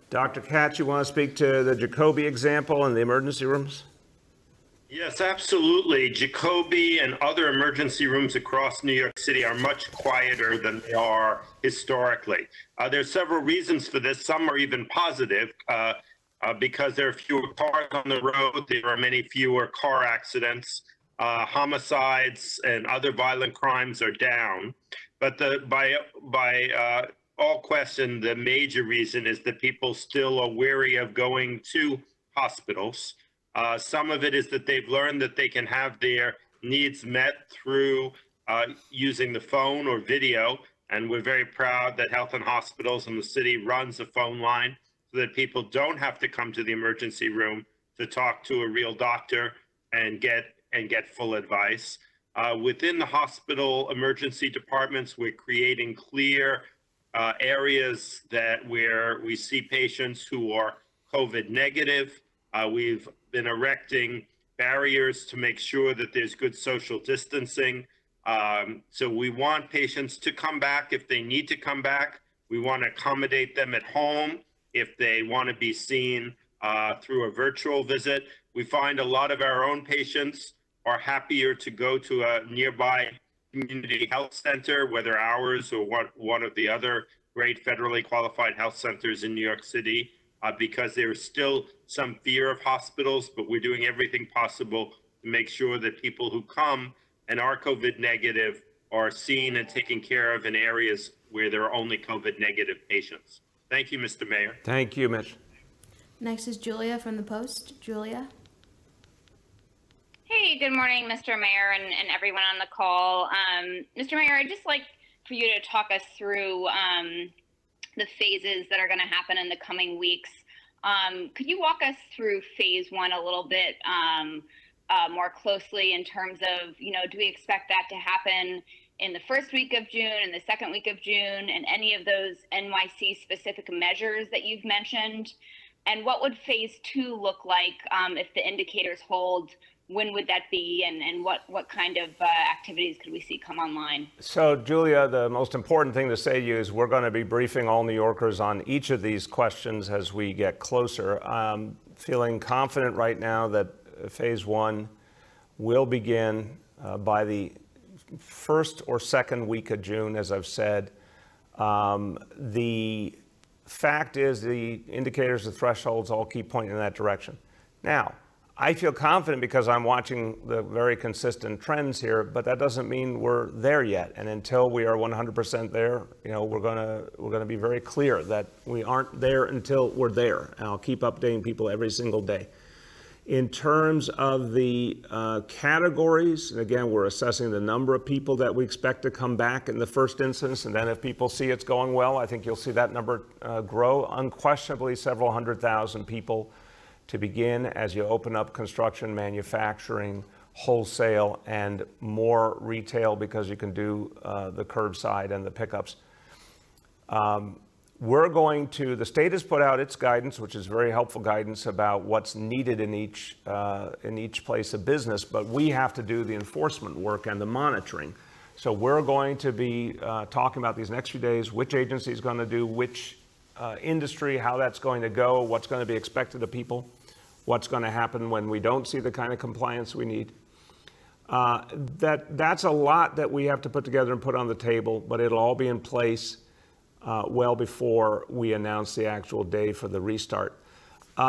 Dr. Katz, you want to speak to the Jacoby example and the emergency rooms? Yes, absolutely. Jacoby and other emergency rooms across New York City are much quieter than they are historically. There are several reasons for this. Some are even positive because there are fewer cars on the road. There are many fewer car accidents. Homicides and other violent crimes are down. But by all question, the major reason is that people still are wary of going to hospitals. Some of it is that they've learned that they can have their needs met through using the phone or video. And we're very proud that Health and Hospitals in the city runs a phone line so that people don't have to come to the emergency room to talk to a real doctor and get full advice. Within the hospital emergency departments, we're creating clear areas where we see patients who are COVID negative. We've been erecting barriers to make sure that there's good social distancing. So we want patients to come back if they need to come back. We want to accommodate them at home if they want to be seen through a virtual visit. We find a lot of our own patients are happier to go to a nearby community health center, whether ours or one of the other great federally qualified health centers in New York City, because there's still some fear of hospitals, but we're doing everything possible to make sure that people who come and are COVID negative are seen and taken care of in areas where there are only COVID negative patients. Thank you, Mr. Mayor. Thank you, Mitch. Next is Julia from the Post. Julia. Hey, good morning, Mr. Mayor and everyone on the call. Mr. Mayor, I'd just like for you to talk us through the phases that are going to happen in the coming weeks. Could you walk us through phase one a little bit more closely in terms of, do we expect that to happen in the first week of June and the second week of June, and any of those NYC specific measures that you've mentioned? And what would phase two look like if the indicators hold? When would that be, and what kind of activities could we see come online? So, Julia, the most important thing to say to you is we're going to be briefing all New Yorkers on each of these questions as we get closer. I'm feeling confident right now that phase one will begin by the first or second week of June, as I've said. The fact is the indicators, the thresholds all keep pointing in that direction. Now, I feel confident because I'm watching the very consistent trends here, but that doesn't mean we're there yet. And until we are 100% there, we're gonna be very clear that we aren't there until we're there. And I'll keep updating people every single day. In terms of the categories, and again, we're assessing the number of people that we expect to come back in the first instance, and then if people see it's going well, I think you'll see that number grow. Unquestionably, several 100,000 people to begin as you open up construction, manufacturing, wholesale, and more retail because you can do the curbside and the pickups. The state has put out its guidance, which is very helpful guidance about what's needed in each place of business, but we have to do the enforcement work and the monitoring. So we're going to be talking about these next few days, which agency is going to do which industry, how that's going to go, what's going to be expected of people, what's going to happen when we don't see the kind of compliance we need. That's a lot that we have to put together and put on the table, but it'll all be in place well before we announce the actual day for the restart.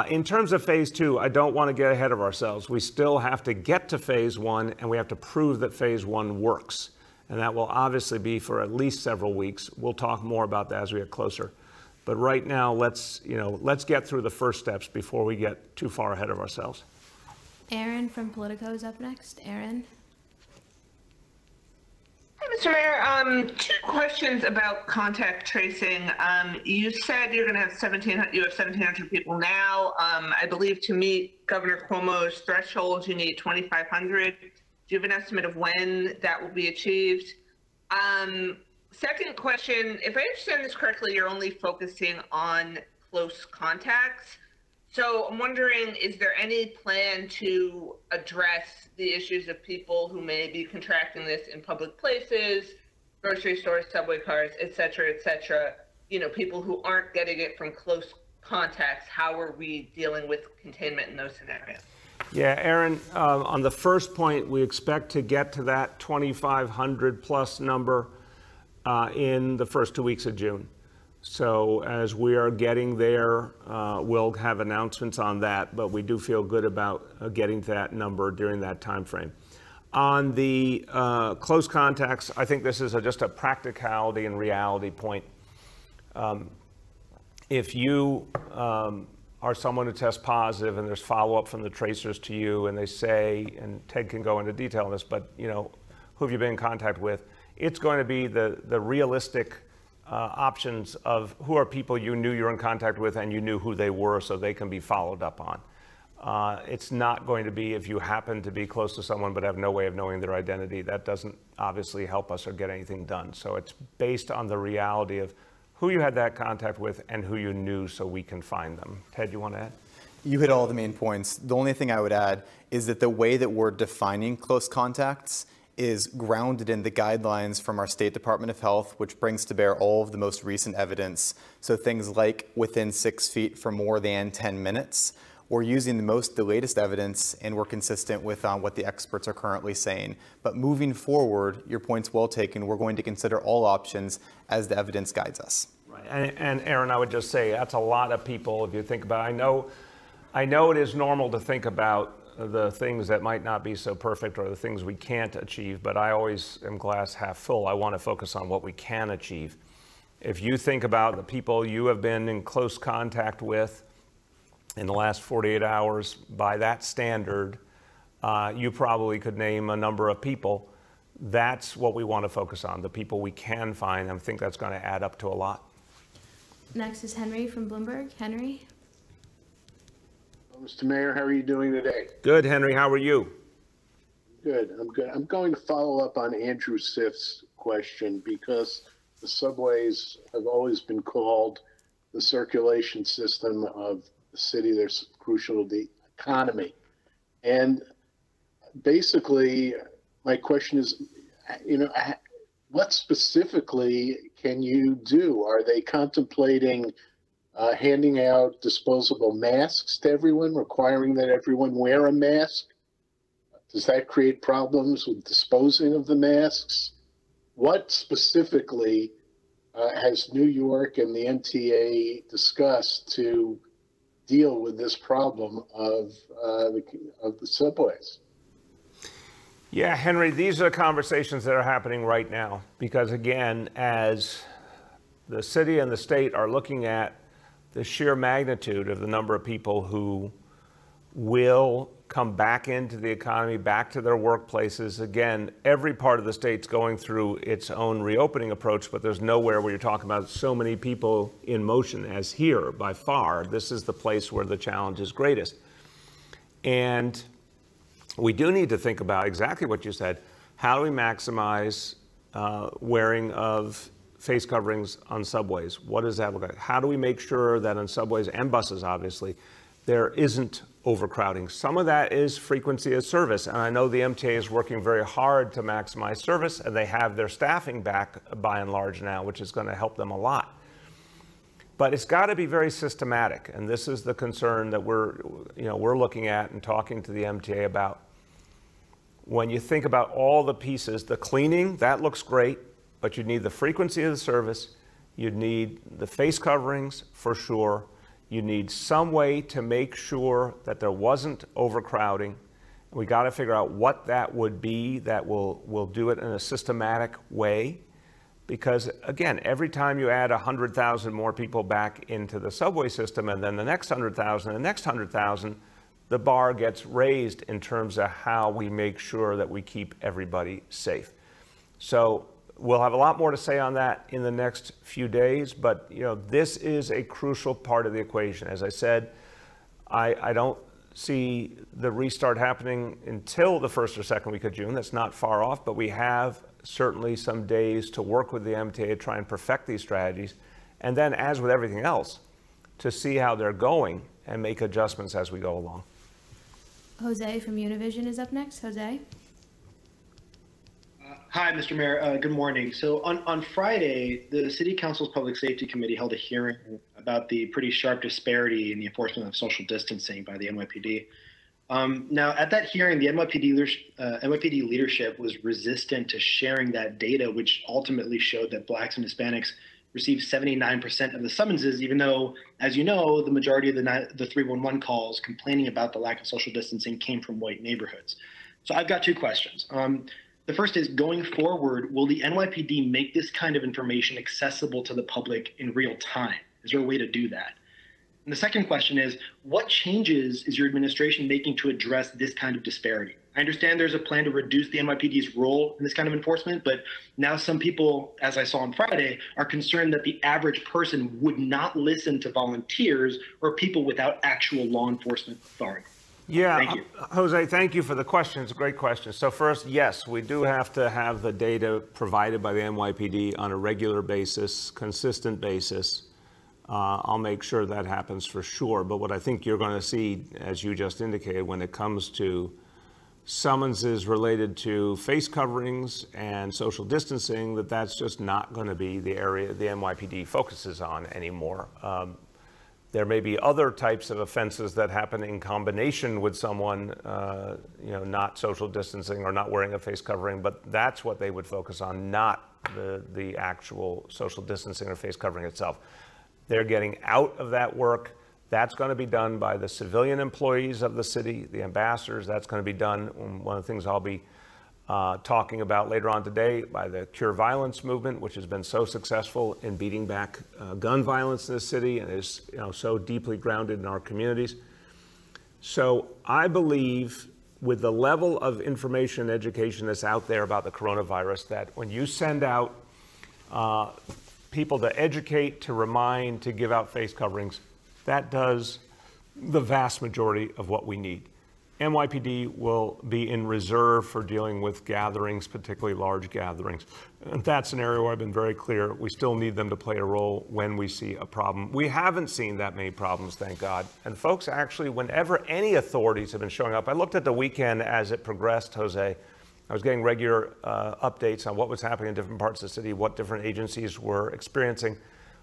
In terms of phase two, I don't want to get ahead of ourselves. We still have to get to phase one, and we have to prove that phase one works. And that will obviously be for at least several weeks. We'll talk more about that as we get closer. But right now, let's get through the first steps before we get too far ahead of ourselves. Aaron from Politico is up next. Aaron. Hi, Mr. Mayor. Two questions about contact tracing. You said you're going to have 1,700 people now. I believe to meet Governor Cuomo's threshold, you need 2,500. Do you have an estimate of when that will be achieved? Second question, if I understand this correctly, you're only focusing on close contacts. So I'm wondering, is there any plan to address the issues of people who may be contracting this in public places, grocery stores, subway cars, et cetera, people who aren't getting it from close contacts? How are we dealing with containment in those scenarios? Yeah, Aaron, on the first point, we expect to get to that 2,500 plus number in the first 2 weeks of June. So as we are getting there, we'll have announcements on that, but we do feel good about getting to that number during that time frame. On the close contacts, I think this is just a practicality and reality point. If you are someone who tests positive and there's follow-up from the tracers to you and they say, and Ted can go into detail on this, but who have you been in contact with? It's going to be the realistic options of who are people you knew you were in contact with and you knew who they were so they can be followed up on. It's not going to be if you happen to be close to someone but have no way of knowing their identity. That doesn't obviously help us or get anything done. So it's based on the reality of who you had that contact with and who you knew so we can find them. Ted, you want to add? You hit all the main points. The only thing I would add is that the way that we're defining close contacts is grounded in the guidelines from our State Department of Health, which brings to bear all of the most recent evidence. So things like within 6 feet for more than 10 minutes. We're using the latest evidence, and we're consistent with what the experts are currently saying. But moving forward, your point's well taken. We're going to consider all options as the evidence guides us. Right. And Aaron, I would just say that's a lot of people. If you think about it, I know it is normal to think about the things that might not be so perfect or the things we can't achieve, but I always am glass half full. I want to focus on what we can achieve. If you think about the people you have been in close contact with in the last 48 hours, by that standard, you probably could name a number of people. That's what we want to focus on, the people we can find. I think that's going to add up to a lot. Next is Henry from Bloomberg. Henry? Mr. Mayor, how are you doing today? Good, Henry. How are you? Good. I'm good. I'm going to follow up on Andrew Siff's question because the subways have always been called the circulation system of the city. They're crucial to the economy. And basically, my question is, what specifically can you do? Are they contemplating handing out disposable masks to everyone, requiring that everyone wear a mask? Does that create problems with disposing of the masks? What specifically has New York and the MTA discussed to deal with this problem of the subways? Yeah, Henry, these are conversations that are happening right now because, again, as the city and the state are looking at the sheer magnitude of the number of people who will come back into the economy, back to their workplaces. Again, every part of the state's going through its own reopening approach, but there's nowhere where you're talking about so many people in motion as here by far. This is the place where the challenge is greatest. And we do need to think about exactly what you said. How do we maximize wearing of face coverings on subways? What does that look like? How do we make sure that on subways and buses, obviously, there isn't overcrowding? Some of that is frequency of service, and I know the MTA is working very hard to maximize service, and they have their staffing back by and large now, which is going to help them a lot. But it's got to be very systematic, and this is the concern that we're looking at and talking to the MTA about. When you think about all the pieces, the cleaning, that looks great, but you need the frequency of the service, you'd need the face coverings for sure, you need some way to make sure that there wasn't overcrowding. We got to figure out what that would be that will do it in a systematic way. Because again, every time you add 100,000 more people back into the subway system and then the next 100,000, the next 100,000, the bar gets raised in terms of how we make sure that we keep everybody safe. So we'll have a lot more to say on that in the next few days, but this is a crucial part of the equation. As I said, I don't see the restart happening until the first or second week of June. That's not far off, but we have certainly some days to work with the MTA to try and perfect these strategies. And then, as with everything else, to see how they're going and make adjustments as we go along. Jose from Univision is up next. Jose? Hi, Mr. Mayor. Good morning. So on Friday, the City Council's Public Safety Committee held a hearing about the pretty sharp disparity in the enforcement of social distancing by the NYPD. Now, at that hearing, the NYPD leadership was resistant to sharing that data, which ultimately showed that Blacks and Hispanics received 79% of the summonses, even though, as you know, the majority of the 311 calls complaining about the lack of social distancing came from white neighborhoods. So I've got two questions. The first is, going forward, will the NYPD make this kind of information accessible to the public in real time? Is there a way to do that? And the second question is, what changes is your administration making to address this kind of disparity? I understand there's a plan to reduce the NYPD's role in this kind of enforcement, but now some people, as I saw on Friday, are concerned that the average person would not listen to volunteers or people without actual law enforcement authority. Yeah, Thank you. Jose, thank you for the question. It's a great question. So first, yes, we do have to have the data provided by the NYPD on a regular basis, consistent basis. I'll make sure that happens for sure. But what I think you're going to see, as you just indicated, when it comes to summonses related to face coverings and social distancing, that's just not going to be the area the NYPD focuses on anymore. There may be other types of offenses that happen in combination with someone, not social distancing or not wearing a face covering, but that's what they would focus on, not the actual social distancing or face covering itself. They're getting out of that work. That's going to be done by the civilian employees of the city, the ambassadors. That's going to be done. One of the things I'll be talking about later on today by the Cure Violence movement, which has been so successful in beating back gun violence in this city and is so deeply grounded in our communities. So I believe with the level of information and education that's out there about the coronavirus, that when you send out people to educate, to remind, to give out face coverings, that does the vast majority of what we need. NYPD will be in reserve for dealing with gatherings, particularly large gatherings. And that's an area where I've been very clear. We still need them to play a role when we see a problem. We haven't seen that many problems, thank God. And folks, actually, whenever any authorities have been showing up, I looked at the weekend as it progressed, Jose. I was getting regular updates on what was happening in different parts of the city, what different agencies were experiencing.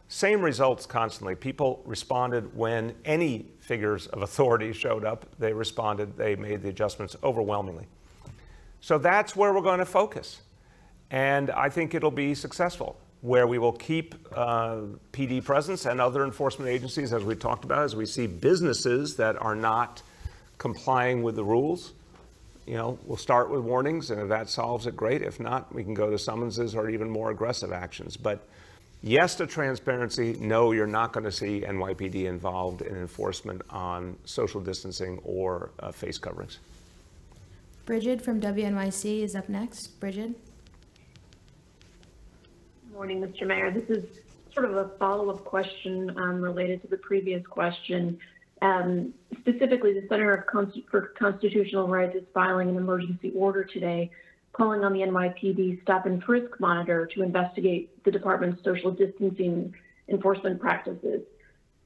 Same results constantly. People responded when any figures of authority showed up. They responded. They made the adjustments overwhelmingly. So that's where we're going to focus. And I think it'll be successful, where we will keep PD presence and other enforcement agencies, as we talked about, as we see businesses that are not complying with the rules. We'll start with warnings, and if that solves it, great. If not, we can go to summonses or even more aggressive actions. But yes to transparency. No, you're not going to see NYPD involved in enforcement on social distancing or face coverings. Bridget from WNYC is up next. Bridget. Good morning, Mr. Mayor. This is sort of a follow-up question related to the previous question. Specifically, the Center for Constitutional Rights is filing an emergency order today, calling on the NYPD stop and frisk monitor to investigate the department's social distancing enforcement practices.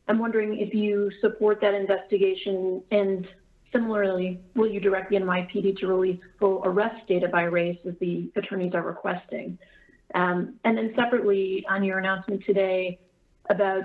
I'm wondering if you support that investigation, and similarly, will you direct the NYPD to release full arrest data by race as the attorneys are requesting? And then separately, on your announcement today about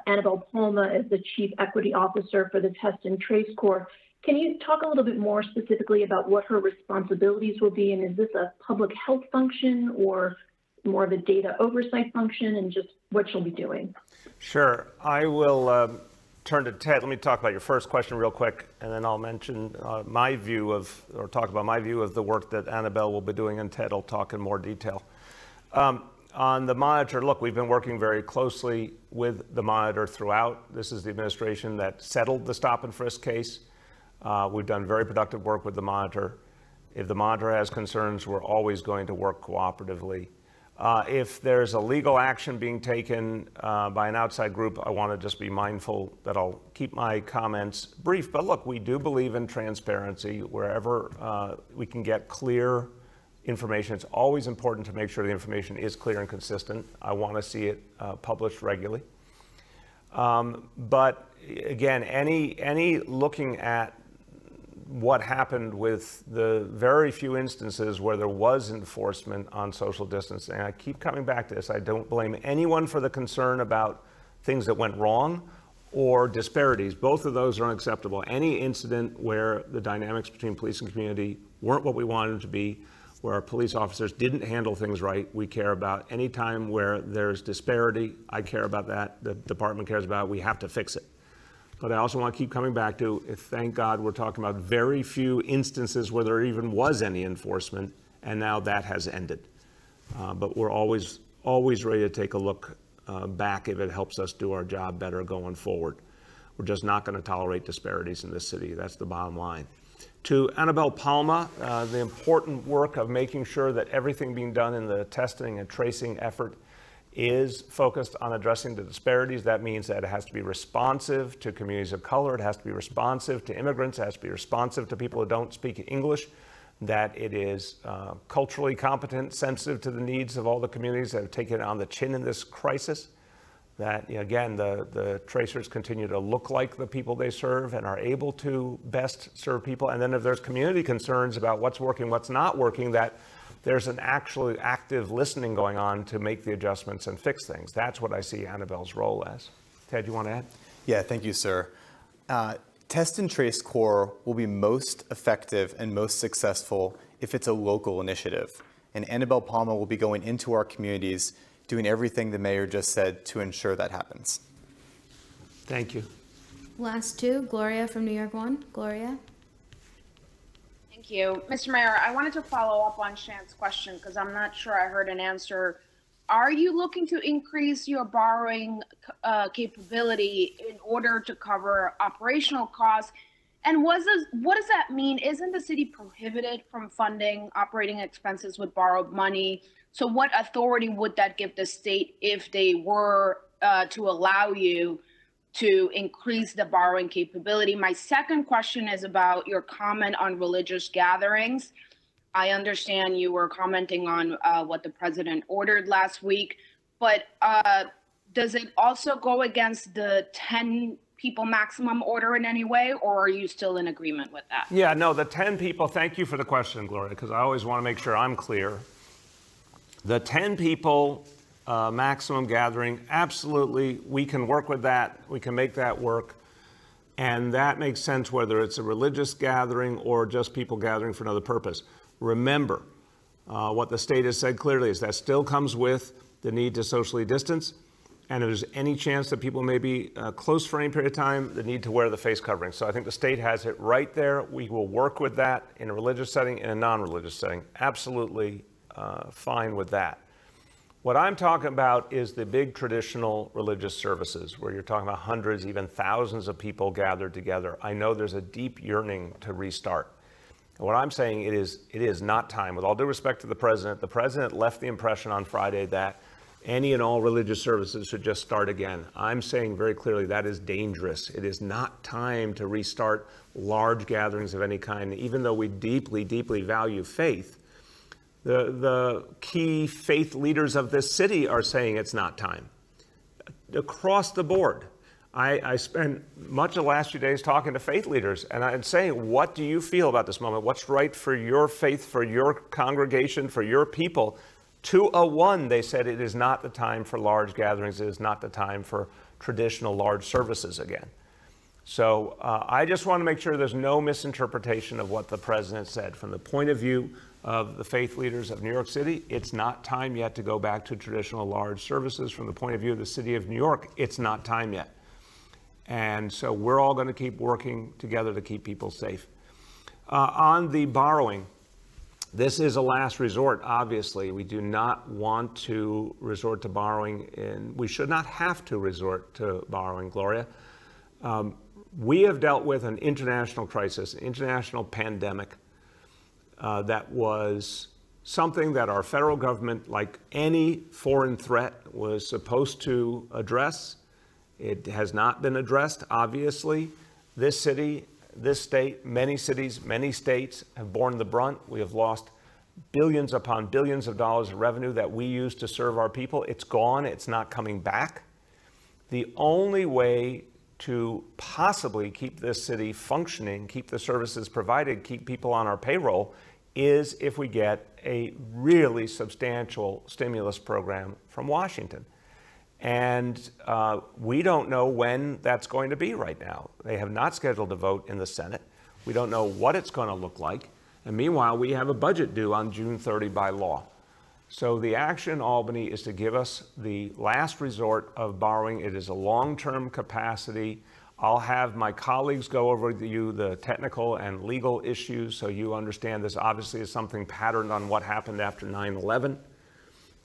Annabelle Palma as the Chief Equity Officer for the Test and Trace Corps, can you talk a little bit more specifically about what her responsibilities will be? And is this a public health function or more of a data oversight function, and just what she'll be doing? Sure. I will turn to Ted. Let me talk about your first question real quick, and then I'll mention my view of, or talk about my view of the work that Annabelle will be doing, and Ted will talk in more detail. On the monitor, look, we've been working very closely with the monitor throughout. This is the administration that settled the stop and frisk case. We've done very productive work with the monitor. If the monitor has concerns, we're always going to work cooperatively. If there's a legal action being taken by an outside group, I want to just be mindful that I'll keep my comments brief. But look, we do believe in transparency wherever we can get clear information. It's always important to make sure the information is clear and consistent. I want to see it published regularly. But again, any looking at what happened with the very few instances where there was enforcement on social distancing. I keep coming back to this. I don't blame anyone for the concern about things that went wrong or disparities. Both of those are unacceptable. Any incident where the dynamics between police and community weren't what we wanted them to be, where our police officers didn't handle things right, we care about. Any time where there's disparity, I care about that. The department cares about it. We have to fix it. But I also want to keep coming back to, thank God we're talking about very few instances where there even was any enforcement, and now that has ended. But we're always ready to take a look back if it helps us do our job better going forward. We're just not going to tolerate disparities in this city. That's the bottom line. To Annabelle Palma, the important work of making sure that everything being done in the testing and tracing effort is focused on addressing the disparities. That means that it has to be responsive to communities of color, it has to be responsive to immigrants, it has to be responsive to people who don't speak English, that it is culturally competent, sensitive to the needs of all the communities that have taken it on the chin in this crisis. That, again, the tracers continue to look like the people they serve and are able to best serve people. And then if there's community concerns about what's working, what's not working, that there's an actually active listening going on to make the adjustments and fix things. That's what I see Annabelle's role as. Ted, you want to add? Yeah, thank you, sir. Test and Trace Core will be most effective and most successful if it's a local initiative. And Annabelle Palma will be going into our communities doing everything the mayor just said to ensure that happens. Thank you. Last two, Gloria from New York 1. Gloria. Thank you. Mr. Mayor, I wanted to follow up on Shant's question because I'm not sure I heard an answer. Are you looking to increase your borrowing capability in order to cover operational costs? And what does that mean? Isn't the city prohibited from funding operating expenses with borrowed money? So what authority would that give the state if they were to allow you to increase the borrowing capability? My second question is about your comment on religious gatherings. I understand you were commenting on what the president ordered last week, but does it also go against the 10 people maximum order in any way, or are you still in agreement with that? Yeah, no, the 10 people, thank you for the question, Gloria, because I always want to make sure I'm clear. The 10 people maximum gathering, absolutely, we can work with that. We can make that work. And that makes sense whether it's a religious gathering or just people gathering for another purpose. Remember, what the state has said clearly is that still comes with the need to socially distance. And if there's any chance that people may be close for any period of time, the need to wear the face covering. So I think the state has it right there. We will work with that in a religious setting, in a non-religious setting. Absolutely fine with that. What I'm talking about is the big traditional religious services where you're talking about hundreds, even thousands of people gathered together. I know there's a deep yearning to restart. And what I'm saying, it is not time. With all due respect to the president left the impression on Friday that any and all religious services should just start again. I'm saying very clearly that is dangerous. It is not time to restart large gatherings of any kind, even though we deeply, deeply value faith. The key faith leaders of this city are saying it's not time. Across the board. I spent much of the last few days talking to faith leaders, and I'm saying, what do you feel about this moment? What's right for your faith, for your congregation, for your people? 201, they said it is not the time for large gatherings. It is not the time for traditional large services again. So I just want to make sure there's no misinterpretation of what the president said. From the point of view of the faith leaders of New York City, it's not time yet to go back to traditional large services. From the point of view of the city of New York, it's not time yet. And so we're all going to keep working together to keep people safe. On the borrowing, this is a last resort, obviously. We do not want to resort to borrowing, and we should not have to resort to borrowing, Gloria. We have dealt with an international crisis, an international pandemic that was something that our federal government, like any foreign threat, was supposed to address. It has not been addressed, obviously. This city, this state, many cities, many states have borne the brunt. We have lost billions upon billions of dollars of revenue that we use to serve our people. It's gone. It's not coming back. The only way to possibly keep this city functioning, keep the services provided, keep people on our payroll, is if we get a really substantial stimulus program from Washington. And we don't know when that's going to be right now. They have not scheduled a vote in the Senate. We don't know what it's going to look like. And meanwhile, we have a budget due on June 30 by law. So the action in Albany is to give us the last resort of borrowing. It is a long-term capacity. I'll have my colleagues go over with you the technical and legal issues so you understand this obviously is something patterned on what happened after 9/11.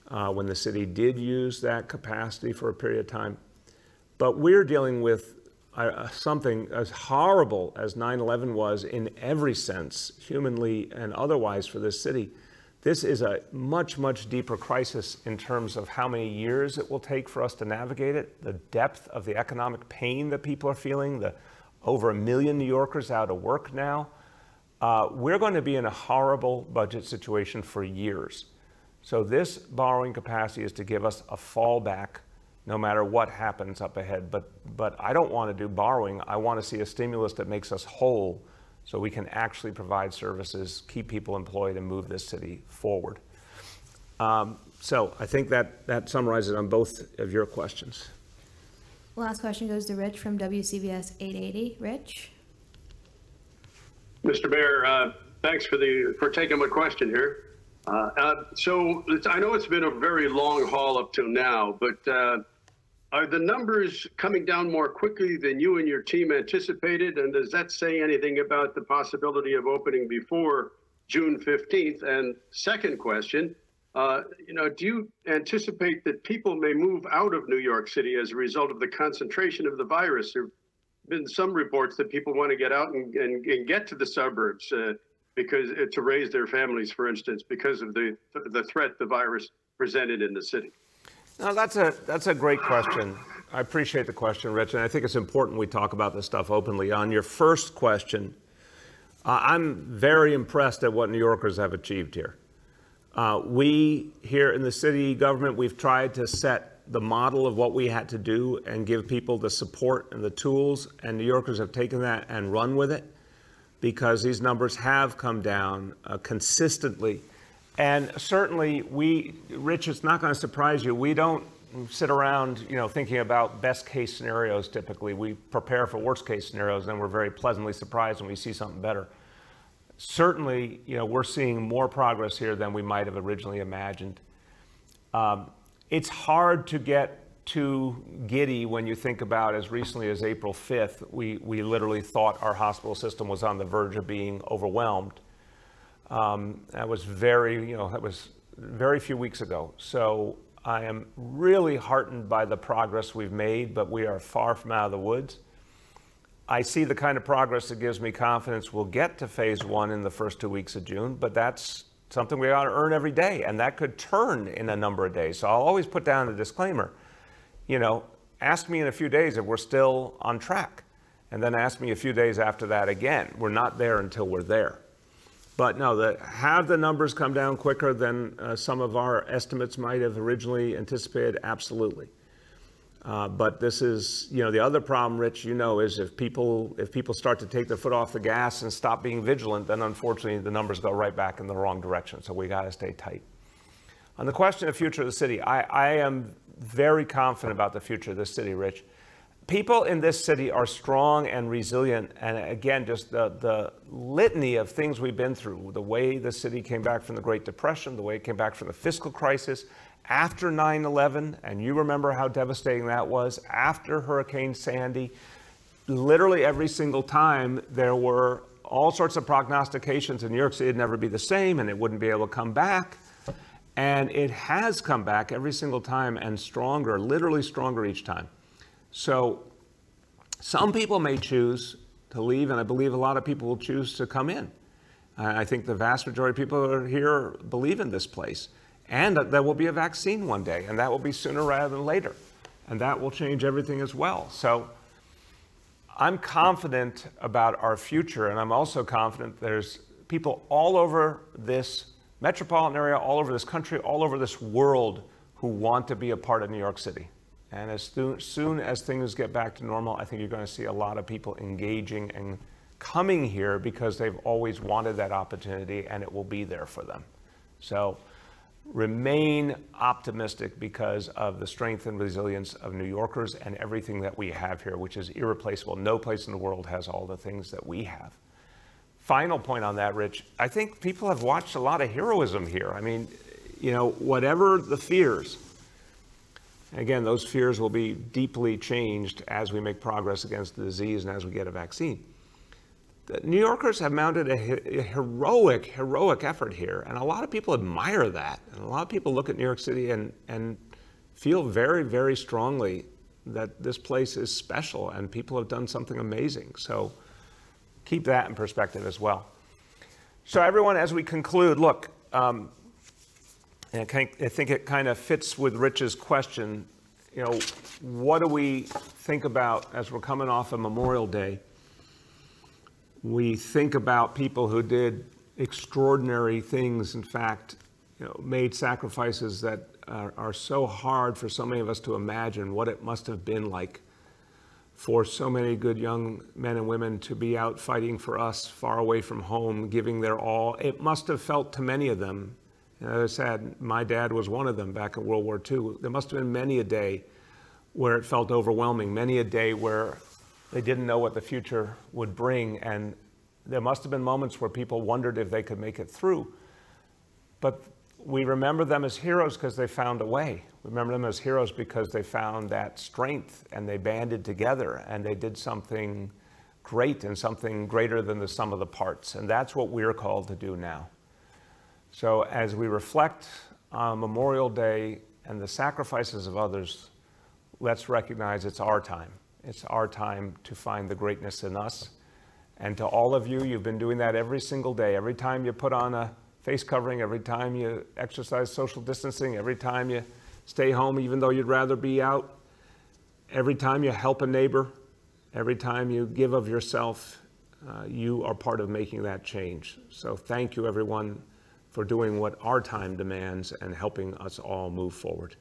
When the city did use that capacity for a period of time. But we're dealing with something as horrible as 9/11 was in every sense, humanly and otherwise, for this city, this is a much, much deeper crisis in terms of how many years it will take for us to navigate it, the depth of the economic pain that people are feeling, the over 1 million New Yorkers out of work now. We're going to be in a horrible budget situation for years. So this borrowing capacity is to give us a fallback no matter what happens up ahead. But I don't want to do borrowing. I want to see a stimulus that makes us whole so we can actually provide services, keep people employed, and move this city forward. So I think that summarizes on both of your questions. Last question goes to Rich from WCBS 880. Rich? Mr. Mayor, thanks for taking my question here. So I know it's been a very long haul up till now, but are the numbers coming down more quickly than you and your team anticipated? And does that say anything about the possibility of opening before June 15th? And second question, do you anticipate that people may move out of New York City as a result of the concentration of the virus? There have been some reports that people want to get out and get to the suburbs because to raise their families, for instance, because of the threat the virus presented in the city. No, that's a great question. I appreciate the question, Rich, and I think it's important we talk about this stuff openly. On your first question, I'm very impressed at what New Yorkers have achieved here. We here in the city government, we've tried to set the model of what we had to do and give people the support and the tools, and New Yorkers have taken that and run with it because these numbers have come down consistently. And certainly Rich, it's not going to surprise you. We don't sit around, thinking about best case scenarios typically. We prepare for worst case scenarios, and then we're very pleasantly surprised when we see something better. Certainly, we're seeing more progress here than we might have originally imagined. It's hard to get too giddy when you think about as recently as April 5th, we literally thought our hospital system was on the verge of being overwhelmed. That was very few weeks ago. So I am really heartened by the progress we've made, but we are far from out of the woods. I see the kind of progress that gives me confidence we'll get to phase 1 in the first 2 weeks of June, but that's something we ought to earn every day, and that could turn in a number of days. So I'll always put down a disclaimer. Ask me in a few days if we're still on track, and then ask me a few days after that again. We're not there until we're there. But no, have the numbers come down quicker than some of our estimates might have originally anticipated? Absolutely. But this is, the other problem, Rich, is if people start to take their foot off the gas and stop being vigilant, then unfortunately the numbers go right back in the wrong direction. So we got to stay tight. On the question of the future of the city, I am very confident about the future of this city, Rich. People in this city are strong and resilient. And again, just the litany of things we've been through, the way the city came back from the Great Depression, the way it came back from the fiscal crisis, after 9/11, and you remember how devastating that was, after Hurricane Sandy, literally every single time there were all sorts of prognostications in New York City it'd never be the same and it wouldn't be able to come back. And it has come back every single time and stronger, literally stronger each time. So some people may choose to leave, and I believe a lot of people will choose to come in. I think the vast majority of people who are here believe in this place. And there will be a vaccine one day, and that will be sooner rather than later. And that will change everything as well. So I'm confident about our future, and I'm also confident there's people all over this metropolitan area, all over this country, all over this world who want to be a part of New York City. And as soon as things get back to normal, I think you're going to see a lot of people engaging and coming here because they've always wanted that opportunity, and it will be there for them. So remain optimistic because of the strength and resilience of New Yorkers and everything that we have here, which is irreplaceable. No place in the world has all the things that we have. Final point on that, Rich, I think people have watched a lot of heroism here. I mean, whatever the fears, again, those fears will be deeply changed as we make progress against the disease and as we get a vaccine. The New Yorkers have mounted a heroic effort here, and a lot of people admire that. And a lot of people look at New York City and feel very, very strongly that this place is special and people have done something amazing. So keep that in perspective as well. So everyone, as we conclude, look, and I think it kind of fits with Rich's question, you know, what do we think about as we're coming off of Memorial Day? We think about people who did extraordinary things, in fact, you know, made sacrifices that are so hard for so many of us to imagine what it must have been like for so many good young men and women to be out fighting for us, far away from home, giving their all. It must have felt to many of them, and as I said, my dad was one of them back in World War II. There must have been many a day where it felt overwhelming, many a day where they didn't know what the future would bring, and there must have been moments where people wondered if they could make it through. But we remember them as heroes because they found a way. We remember them as heroes because they found that strength and they banded together and they did something great and something greater than the sum of the parts. And that's what we're called to do now. So as we reflect on Memorial Day and the sacrifices of others, let's recognize it's our time. It's our time to find the greatness in us. And to all of you, you've been doing that every single day. Every time you put on a face covering, every time you exercise social distancing, every time you stay home even though you'd rather be out, every time you help a neighbor, every time you give of yourself, you are part of making that change. So thank you, everyone, for doing what our time demands and helping us all move forward.